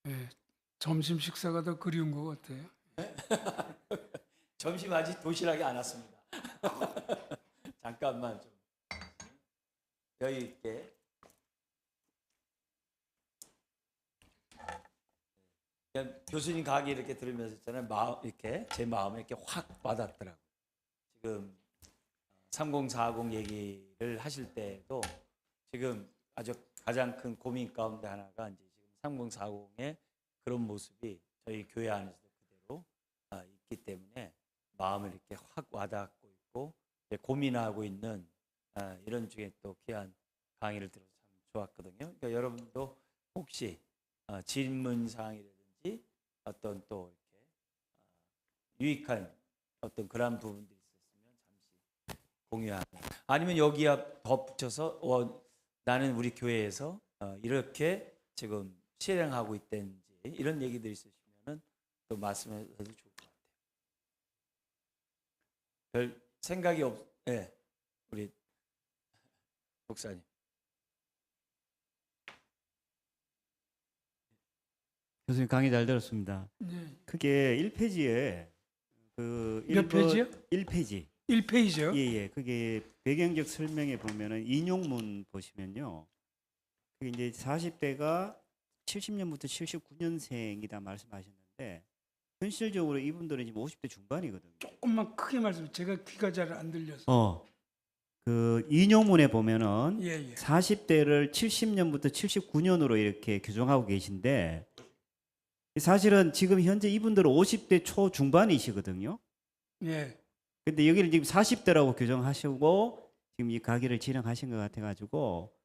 예, 점심 식사가 더 그리운 것 같아요. 점심 아직 도시락이 안 왔습니다. 잠깐만 좀 여유 있게. 교수님 강의 이렇게 들으면서 있잖아요. 이렇게 제 마음에 이렇게 확 와닿더라고요. 지금 3040 얘기를 하실 때도 지금 아주 가장 큰 고민 가운데 하나가 이제 지금 3040의 그런 모습이 저희 교회 안에서도 그대로 있기 때문에 마음을 이렇게 확 와닿고 있고 고민하고 있는 이런 중에 또 귀한 강의를 들어서 참 좋았거든요. 그러니까 여러분도 혹시 질문 사항이라든지 어떤 또 이렇게 유익한 어떤 그런 부분들이 있었으면 잠시 공유하는 아니면 여기에 덧붙여서 나는 우리 교회에서 이렇게 지금 실행하고 있다든지 이런 얘기들이 있으시면은 또 말씀해도 좋을 것 같아요. 별 생각이 네, 우리 목사님. 교수님 강의 잘 들었습니다. 네. 그게 1페이지에 몇 페이지요? 1페이지. 1페이지요? 예. 그게 배경적 설명에 보면은 인용문 보시면요. 그게 이제 40대가 70년부터 79년생이다 말씀하셨는데 현실적으로 이분들은 지금 50대 중반이거든요. 조금만 크게 말씀해. 제가 귀가 잘 안 들려서. 그 인용문에 보면은 예, 예. 40대를 70년부터 79년으로 이렇게 규정하고 계신데 사실은 지금 현재 이분들은 50대 초중반이시거든요. 예. 근데 여기를 지금 40대라고 규정하시고 지금 이 가게를 진행하신 것 같아가지고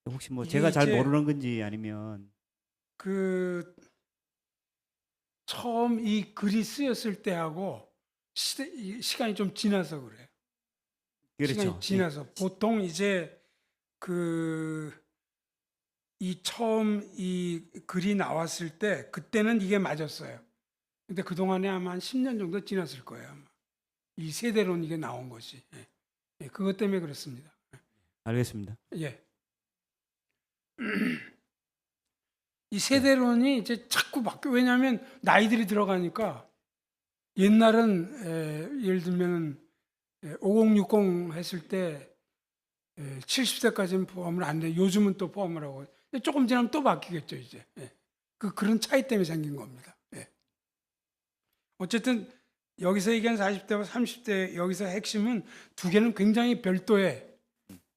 혹시 뭐 이게 제가 잘 이제 모르는 건지 아니면 그 처음 이 글이 쓰였을 때하고 시간이 좀 지나서 그래요. 그렇죠. 시간이 지나서 보통 이제 그 이 처음 이 글이 나왔을 때 그때는 이게 맞았어요. 근데 그 동안에 아마 한 10년 정도 지났을 거예요. 아마. 이 세대론 이게 나온 것이. 예. 예, 그것 때문에 그렇습니다. 알겠습니다. 예. 이 세대론이 이제 자꾸 바뀌어. 왜냐하면 나이들이 들어가니까 옛날은 예를 들면 5060 했을 때 70세까지는 포함을 안 돼. 요즘은 또 포함을 하고. 조금 지나면 또 바뀌겠죠 이제. 예. 그런 차이 때문에 생긴 겁니다. 예. 어쨌든 여기서 얘기한 40대와 30대 여기서 핵심은 두 개는 굉장히 별도의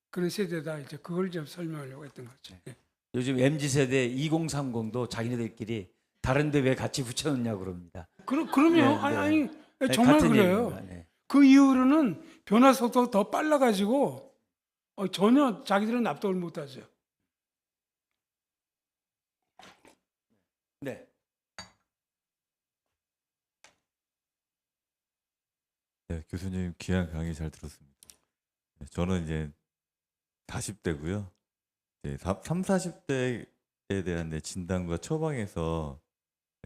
그런 세대다. 이제 그걸 좀 설명하려고 했던 거죠. 예. 요즘 MZ 세대 2030도 자기네들끼리 다른데 왜 같이 붙여놓냐고 그럽니다. 그럼요. 네, 아니, 네, 정말 같은 그래요. 얘기입니다. 네. 그 이후로는 변화 속도가 더 빨라가지고 전혀 자기들은 납득을 못하죠. 네. 네, 교수님 귀한 강의 잘 들었습니다. 네, 저는 이제 40대고요. 이제 3, 40대에 대한 내 진단과 처방에서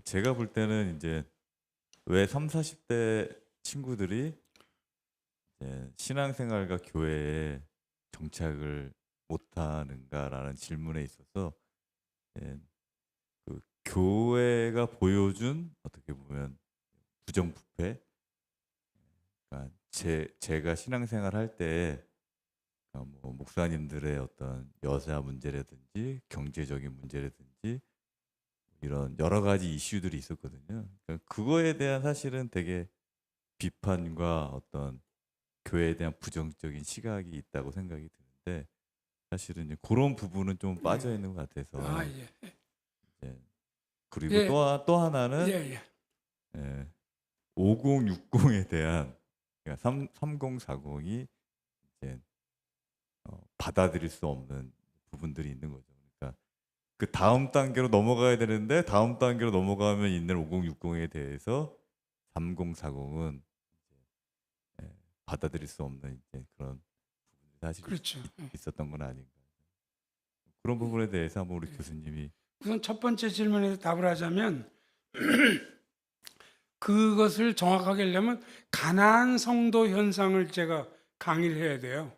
제가 볼 때는 이제 왜 3, 40대 친구들이 이제 신앙생활과 교회에 정착을 못하는가라는 질문에 있어서 예, 그 교회가 보여준 어떻게 보면 부정부패, 그러니까 제가 신앙생활 할 때 뭐 목사님들의 어떤 여자 문제라든지 경제적인 문제라든지 이런 여러 가지 이슈들이 있었거든요. 그러니까 그거에 대한 사실은 되게 비판과 어떤 교회에 대한 부정적인 시각이 있다고 생각이 드는데 사실은 이제 그런 부분은 좀 빠져 있는 것 같아서 아, 예. 이제 그리고 예. 또 하나는 예, 예. 5060에 대한 그러니까 3040이 이제 받아들일 수 없는 부분들이 있는 거죠. 그러니까 그 다음 단계로 넘어가야 되는데 다음 단계로 넘어가면 있는 5060에 대해서 3040은 받아들일 수 없는 이제 그런 부분이 사실 그렇죠. 예. 있었던 건 아닌가. 그런 부분에 대해서 한번 우리 교수님이 우선 첫 번째 질문에 답을 하자면 그것을 정확하게 하려면 가나안 성도 현상을 제가 강의를 해야 돼요.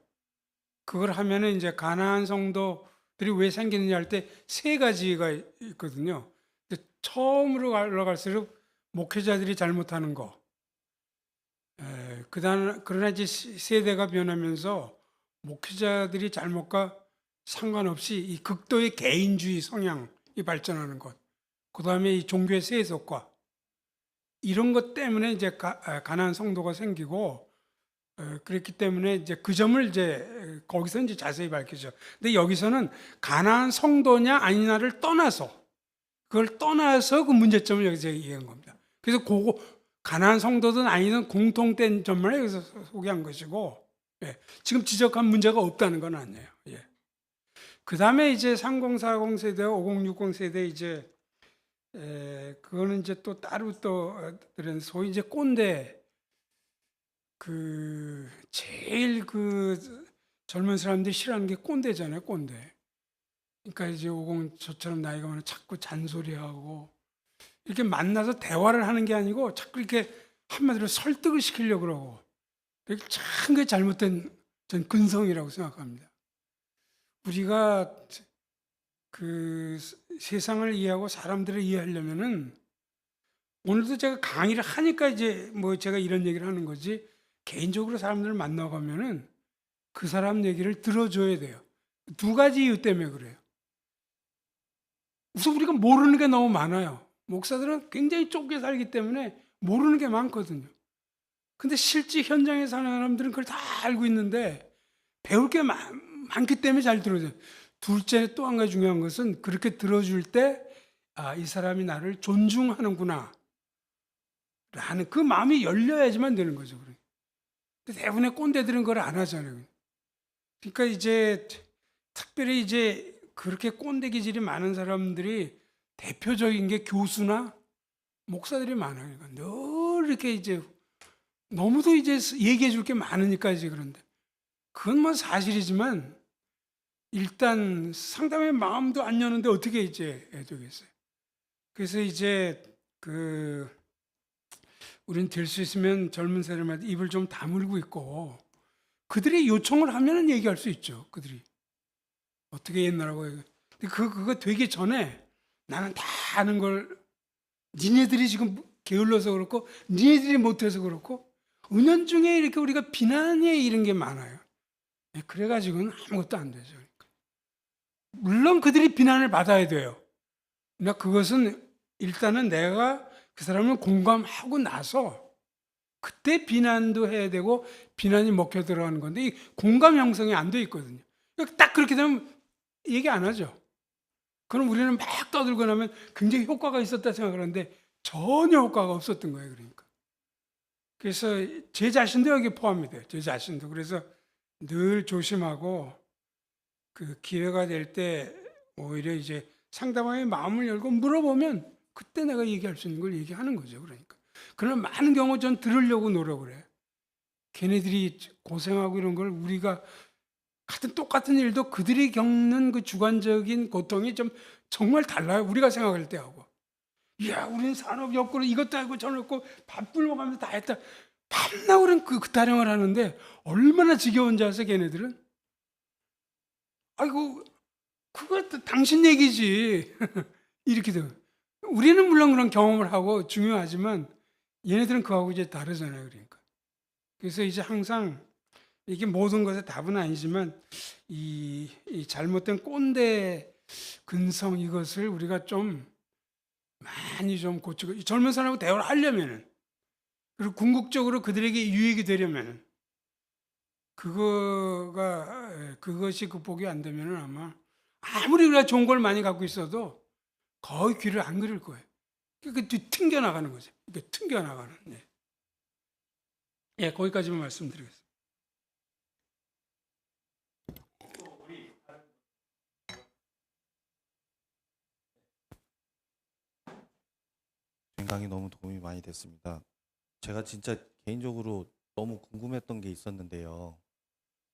그걸 하면은 이제 가나안 성도들이 왜 생기느냐 할 때 세 가지가 있거든요. 근데 처음으로 올라갈수록 목회자들이 잘못하는 거. 그러나 이제 세대가 변하면서 목회자들이 잘못과 상관없이 이 극도의 개인주의 성향이 발전하는 것. 그 다음에 이 종교의 세속화. 이런 것 때문에 이제 가난한 성도가 생기고, 그랬기 때문에 이제 그 점을 이제 거기서 이제 자세히 밝히죠. 근데 여기서는 가난한 성도냐 아니냐를 떠나서, 그걸 떠나서 그 문제점을 여기서 얘기한 겁니다. 그래서 그거, 가난한 성도든 아니든 공통된 점만 여기서 소개한 것이고, 예, 지금 지적한 문제가 없다는 건 아니에요. 예. 그 다음에 이제 3040 세대와 5060 세대 이제 그거는 이제 또 따로 또 소위 이제 꼰대 그 제일 그 젊은 사람들이 싫어하는 게 꼰대잖아요, 꼰대. 그러니까 이제 50 저처럼 나이가 많아 자꾸 잔소리하고 이렇게 만나서 대화를 하는 게 아니고 자꾸 이렇게 한마디로 설득을 시키려고 그러고 참 그 잘못된 전 근성이라고 생각합니다. 우리가 그 세상을 이해하고 사람들을 이해하려면은 오늘도 제가 강의를 하니까 이제 뭐 제가 이런 얘기를 하는 거지 개인적으로 사람들을 만나가면은 그 사람 얘기를 들어줘야 돼요. 두 가지 이유 때문에 그래요. 우선 우리가 모르는 게 너무 많아요. 목사들은 굉장히 좁게 살기 때문에 모르는 게 많거든요. 근데 실제 현장에 사는 사람들은 그걸 다 알고 있는데 배울 게 많기 때문에 잘 들어줘요. 둘째, 또 한 가지 중요한 것은 그렇게 들어줄 때 이 사람이 나를 존중하는구나 라는 그 마음이 열려야지만 되는 거죠. 근데 대부분의 꼰대들은 그걸 안 하잖아요. 그러니까 이제 특별히 이제 그렇게 꼰대 기질이 많은 사람들이 대표적인 게 교수나 목사들이 많아요. 그러니까 늘 이렇게 이제 너무도 이제 얘기해 줄 게 많으니까 이제 그런데 그건 뭐 사실이지만 일단 상담의 마음도 안 여는데 어떻게 이제 해주겠어요. 그래서 이제 우린 될 수 있으면 젊은 사람한테 입을 좀 다물고 있고 그들이 요청을 하면은 얘기할 수 있죠. 그들이 어떻게 옛날하고 근데 그거 되기 전에 나는 다 아는 걸 니네들이 지금 게을러서 그렇고 니네들이 못해서 그렇고 은연중에 이렇게 우리가 비난에 이런 게 많아요. 그래가지고는 아무것도 안 되죠. 물론 그들이 비난을 받아야 돼요. 그러나 그것은 일단은 내가 그 사람을 공감하고 나서 그때 비난도 해야 되고 비난이 먹혀 들어가는 건데 이 공감 형성이 안 돼 있거든요. 딱 그렇게 되면 얘기 안 하죠. 그럼 우리는 막 떠들고 나면 굉장히 효과가 있었다 생각하는데 전혀 효과가 없었던 거예요. 그러니까. 그래서 제 자신도 여기 포함이 돼요. 제 자신도. 그래서 늘 조심하고 그 기회가 될 때 오히려 이제 상담원의 마음을 열고 물어보면 그때 내가 얘기할 수 있는 걸 얘기하는 거죠. 그러니까. 그러나 많은 경우 전 들으려고 노력을 해요. 걔네들이 고생하고 이런 걸 우리가 같은 똑같은 일도 그들이 겪는 그 주관적인 고통이 좀 정말 달라요. 우리가 생각할 때하고. 이야, 우리는 산업 욕구로 이것도 하고 저것도 하고 바쁠 먹으면서 다 했다. 밤낮 우리는 그 타령을 하는데 얼마나 지겨운지 아세요, 걔네들은? 아이고, 그거 당신 얘기지. 이렇게 돼요. 우리는 물론 그런 경험을 하고 중요하지만 얘네들은 그거하고 이제 다르잖아요. 그러니까. 그래서 이제 항상 이게 모든 것의 답은 아니지만 이 잘못된 꼰대 근성 이것을 우리가 좀 많이 좀 고치고 젊은 사람하고 대화를 하려면은 그리고 궁극적으로 그들에게 유익이 되려면은 그것이 극복이 안 되면은 아무리 우리가 좋은 걸 많이 갖고 있어도 거의 귀를 안 그릴 거예요. 그 튕겨 나가는 거죠. 이렇게 튕겨 나가는. 예, 거기까지만 말씀드리겠습니다. 강의 너무 도움이 많이 됐습니다. 제가 진짜 개인적으로 너무 궁금했던 게 있었는데요.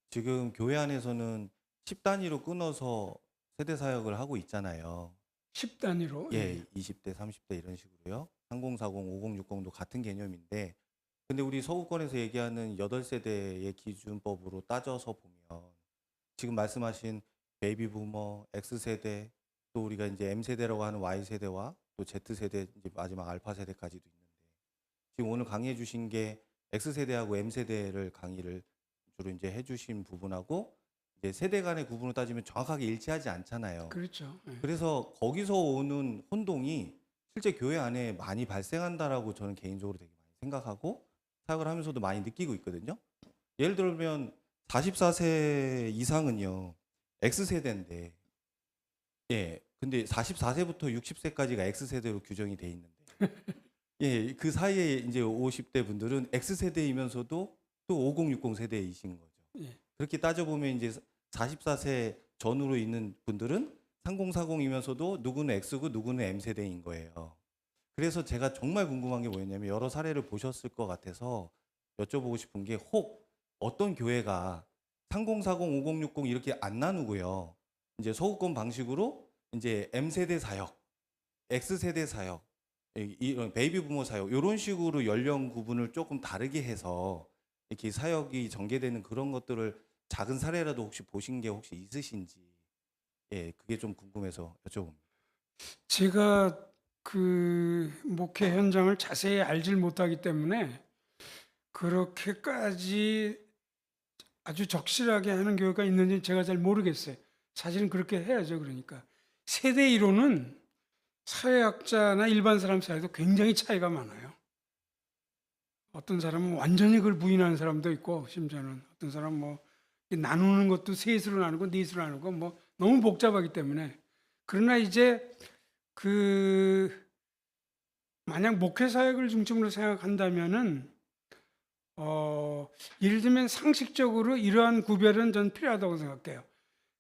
지금 교회 안에서는 10단위로 끊어서 세대 사역을 하고 있잖아요. 10단위로. 예, 20대, 30대 이런 식으로요. 3040, 5060도 같은 개념인데 근데 우리 서구권에서 얘기하는 8세대의 기준법으로 따져서 보면 지금 말씀하신 베이비 부머, X세대, 또 우리가 이제 M세대라고 하는 Y세대와 또 Z세대, 이제 마지막 알파 세대까지도 있는데 지금 오늘 강의해 주신 게 X세대하고 M세대를 강의를 주로 이제 해 주신 부분하고 이제 세대 간의 구분을 따지면 정확하게 일치하지 않잖아요. 그렇죠. 예. 그래서 거기서 오는 혼동이 실제 교회 안에 많이 발생한다라고 저는 개인적으로 되게 많이 생각하고 사역을 하면서도 많이 느끼고 있거든요. 예를 들면 44세 이상은요 X세대인데 예, 근데 44세부터 60세까지가 X세대로 규정이 돼 있는데 예, 그 사이에 이제 50대 분들은 X세대이면서도 또 5060 세대이신 거죠. 예. 그렇게 따져보면 이제 44세 전후로 있는 분들은 3040이면서도 누구는 X고 누구는 M세대인 거예요. 그래서 제가 정말 궁금한 게 뭐였냐면 여러 사례를 보셨을 것 같아서 여쭤보고 싶은 게 혹 어떤 교회가 3040, 5060 이렇게 안 나누고요. 이제 서구권 방식으로 이제 M세대 사역, X세대 사역, 이런 베이비 부모 사역 이런 식으로 연령 구분을 조금 다르게 해서 이렇게 사역이 전개되는 그런 것들을 작은 사례라도 혹시 보신 게 혹시 있으신지 예, 그게 좀 궁금해서 여쭤봅니다. 제가 그 목회 현장을 자세히 알질 못하기 때문에 그렇게까지 아주 적실하게 하는 교회가 있는지 제가 잘 모르겠어요. 사실은 그렇게 해야죠. 그러니까 세대 이론은 사회학자나 일반 사람 사이도 굉장히 차이가 많아요. 어떤 사람은 완전히 그걸 부인하는 사람도 있고, 심지어는 어떤 사람은 뭐 나누는 것도 셋으로 나누고 넷으로 나누고 뭐 너무 복잡하기 때문에. 그러나 이제 만약 목회 사역을 중심으로 생각한다면은 예를 들면 상식적으로 이러한 구별은 전 필요하다고 생각해요.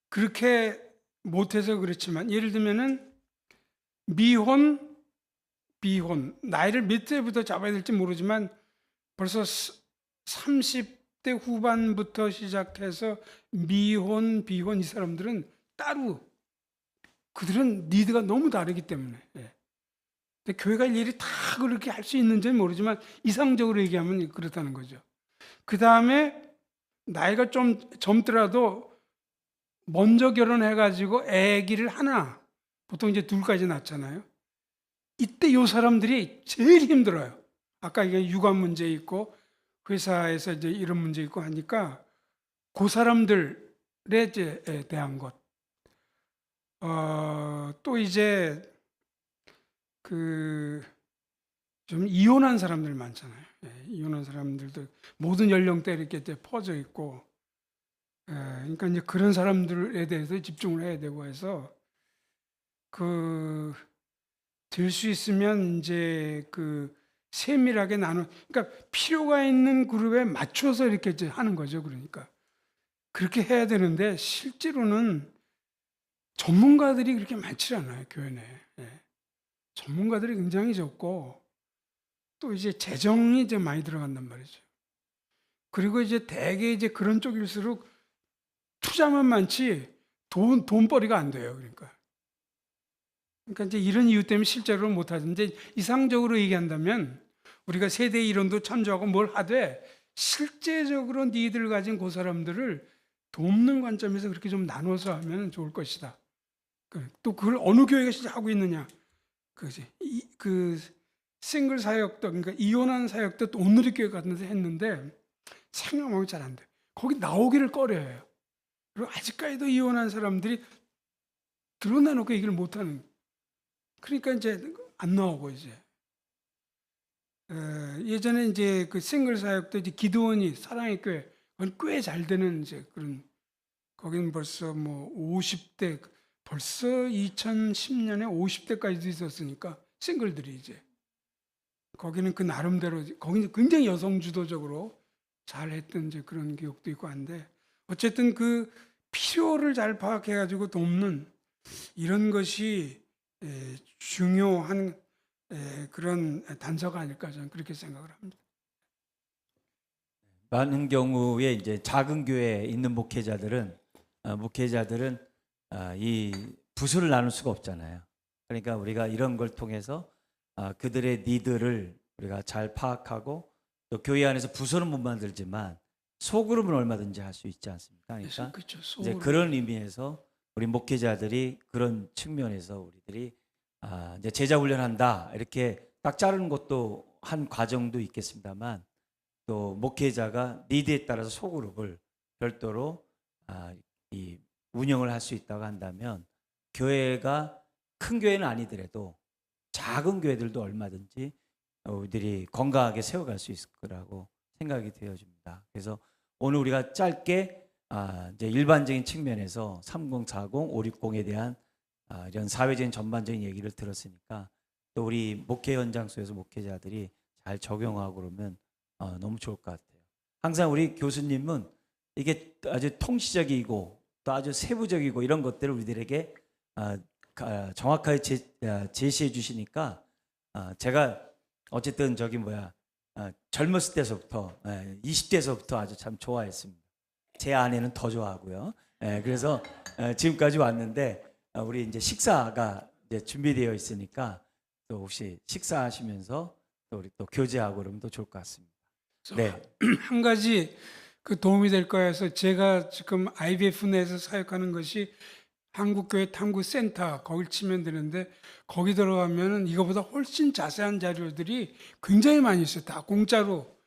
그렇게 못해서 그렇지만 예를 들면은 미혼, 비혼 나이를 몇 세부터 잡아야 될지 모르지만 벌써 30대 후반부터 시작해서 미혼, 비혼 이 사람들은 따로 그들은 니드가 너무 다르기 때문에. 예. 근데 교회가 일일이 다 그렇게 할 수 있는지는 모르지만 이상적으로 얘기하면 그렇다는 거죠. 그 다음에 나이가 좀 젊더라도 먼저 결혼해가지고 아기를 하나, 보통 이제 둘까지 낳잖아요. 이때 요 사람들이 제일 힘들어요. 아까 이게 육아 문제 있고 회사에서 이제 이런 문제 있고 하니까 그 사람들에 대한 것. 또 이제 좀 이혼한 사람들 많잖아요. 예, 이혼한 사람들도 모든 연령대 이렇게 이제 퍼져 있고, 그러니까 이제 그런 사람들에 대해서 집중을 해야 되고 해서 될 수 있으면 이제 세밀하게 그러니까 필요가 있는 그룹에 맞춰서 이렇게 이제 하는 거죠. 그러니까 그렇게 해야 되는데 실제로는 전문가들이 그렇게 많지 않아요, 교회 내에. 예. 전문가들이 굉장히 적고 또 이제 재정이 이제 많이 들어간단 말이죠. 그리고 이제 대개 이제 그런 쪽일수록 투자만 많지 돈벌이가 안 돼요. 그러니까 이제 이런 이유 때문에 실제로 못 하는데 이상적으로 얘기한다면 우리가 세대 이론도 참조하고 뭘 하되 실제적으로 니들 가진 그 사람들을 돕는 관점에서 그렇게 좀 나눠서 하면 좋을 것이다. 또 그걸 어느 교회가 진짜 하고 있느냐? 싱글 사역도 그러니까 이혼한 사역도 또 오늘의 교회 같은 데서 했는데 생각하면 잘 안 돼. 거기 나오기를 꺼려해요. 그리고 아직까지도 이혼한 사람들이 드러내놓고 얘기를 못하는. 그러니까 이제 안 나오고 이제. 예전에 이제 싱글 사역도 이제 기도원이 사랑의 교회 꽤 잘 되는 이제 그런 거기는 벌써 뭐 50대 벌써 2010년에 50대까지도 있었으니까 싱글들이 이제 거기는 그 나름대로 거기는 굉장히 여성 주도적으로 잘 했던 이제 그런 기억도 있고 한데 어쨌든 필요를 잘 파악해 가지고 돕는 이런 것이 중요한 그런 단서가 아닐까 저는 그렇게 생각을 합니다. 많은 경우에 이제 작은 교회에 있는 목회자들은 이 부서를 나눌 수가 없잖아요. 그러니까 우리가 이런 걸 통해서 그들의 니드를 우리가 잘 파악하고 또 교회 안에서 부서는 못 만들지만 소그룹은 얼마든지 할 수 있지 않습니까? 그러니까 그렇죠. 이제 그런 의미에서 우리 목회자들이 그런 측면에서 우리들이 이제 제자 훈련한다 이렇게 딱 자르는 것도 한 과정도 있겠습니다만 또 목회자가 니드에 따라서 소그룹을 별도로 이 운영을 할 수 있다고 한다면 교회가 큰 교회는 아니더라도 작은 교회들도 얼마든지 우리들이 건강하게 세워갈 수 있을 거라고 생각이 되어집니다. 그래서 오늘 우리가 짧게 이제 일반적인 측면에서 3040, 560에 대한 이런 사회적인 전반적인 얘기를 들었으니까 또 우리 목회 현장 속에서 목회자들이 잘 적용하고 그러면 너무 좋을 것 같아요. 항상 우리 교수님은 이게 아주 통시적이고 또 아주 세부적이고 이런 것들을 우리들에게 정확하게 제시해 주시니까 제가 어쨌든 젊었을 때서부터 20대에서부터 아주 참 좋아했습니다. 제 아내는 더 좋아하고요. 그래서 지금까지 왔는데 우리 이제 식사가 이제 준비되어 있으니까 또 혹시 식사하시면서 또 우리 또 교제하고 그러면 또 좋을 것 같습니다. 네. 한 가지 도움이 될 거야 해서 제가 지금 IBF 내에서 사역하는 것이 한국교회 탐구센터 거길 치면 되는데 거기 들어가면은 이거보다 훨씬 자세한 자료들이 굉장히 많이 있어요. 다 공짜로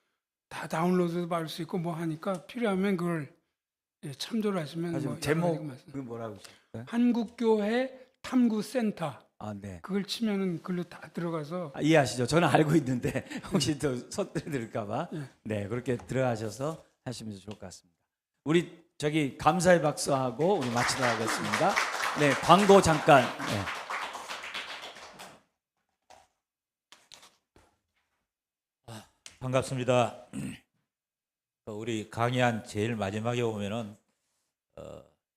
다 다운로드도 받을 수 있고 뭐 하니까 필요하면 그걸 참조를 하시면 뭐 제목 그 뭐라고 하셨어요? 한국교회 탐구센터 아, 네. 그걸 치면은 글로 다 들어가서 아, 이해하시죠? 저는 알고 있는데 혹시 또 서두를까봐 예. 네 그렇게 들어가셔서 하시면 좋을 것 같습니다. 우리 저기 감사의 박수하고 우리 마치도록 하겠습니다. 네, 광고 잠깐. 네. 반갑습니다. 우리 강의한 제일 마지막에 보면은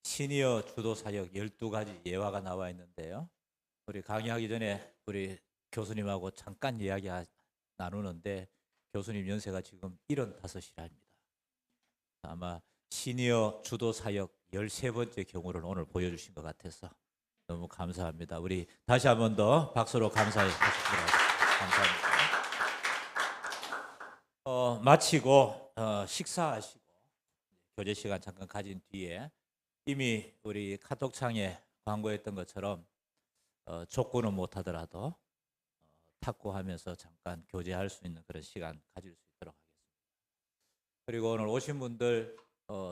시니어 주도 사역 12가지 예화가 나와 있는데요. 우리 강의하기 전에 우리 교수님하고 잠깐 이야기 나누는데 교수님 연세가 지금 75이랍니다. 아마 시니어 주도 사역 13번째 경우를 오늘 보여주신 것 같아서 너무 감사합니다. 우리 다시 한 번 더 박수로 감사해 주시기 감사합니다. 마치고 식사하시고 교제 시간 잠깐 가진 뒤에 이미 우리 카톡창에 광고했던 것처럼 족구는 못하더라도 탁구하면서 잠깐 교제할 수 있는 그런 시간 가질 수 있도록 하겠습니다. 그리고 오늘 오신 분들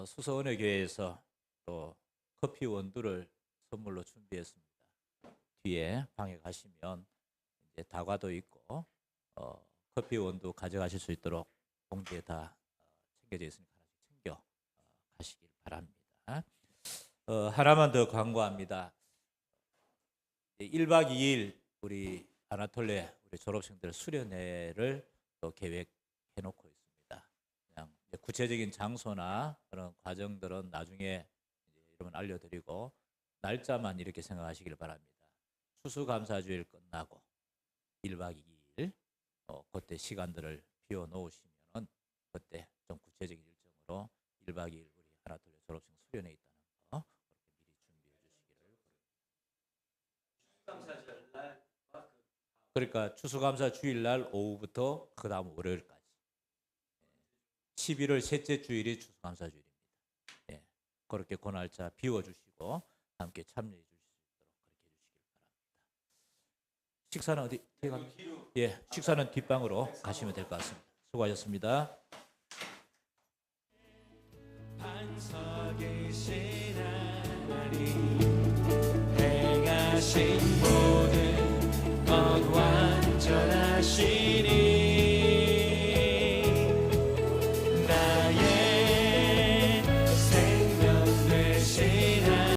수서은혜교회에서 또 커피 원두를 선물로 준비했습니다. 뒤에 방에 가시면 이제 다과도 있고 커피 원두 가져가실 수 있도록 봉지에 다 챙겨져 있으니까 하나씩 챙겨 가시길 바랍니다. 하나만 더 광고합니다. 1박 2일 우리 아나톨레 우리 졸업생들 수련회를 또 계획해 놓고 있습니다. 그냥 이제 구체적인 장소나 그런 과정들은 나중에 이제 여러분 알려드리고 날짜만 이렇게 생각하시길 바랍니다. 추수감사주일 끝나고 1박 2일 그때 시간들을 비워 놓으시면은 그때 좀 구체적인 일정으로 1박 2일 우리 아나톨레 졸업생 수련회 있다는 거 그렇게 미리 준비해 주시기를. 그러니까 추수감사 주일날 오후부터 그 다음 월요일까지 11월 셋째 주일이 추수감사 주일입니다. 예, 그렇게 그 날짜 비워주시고 함께 참여해 주실 수 있도록 그렇게 해주시길 바랍니다. 식사는 어디 가면? 예, 식사는 뒷방으로 가시면 될 것 같습니다. 수고하셨습니다. 반석이신 하나님 행하신 모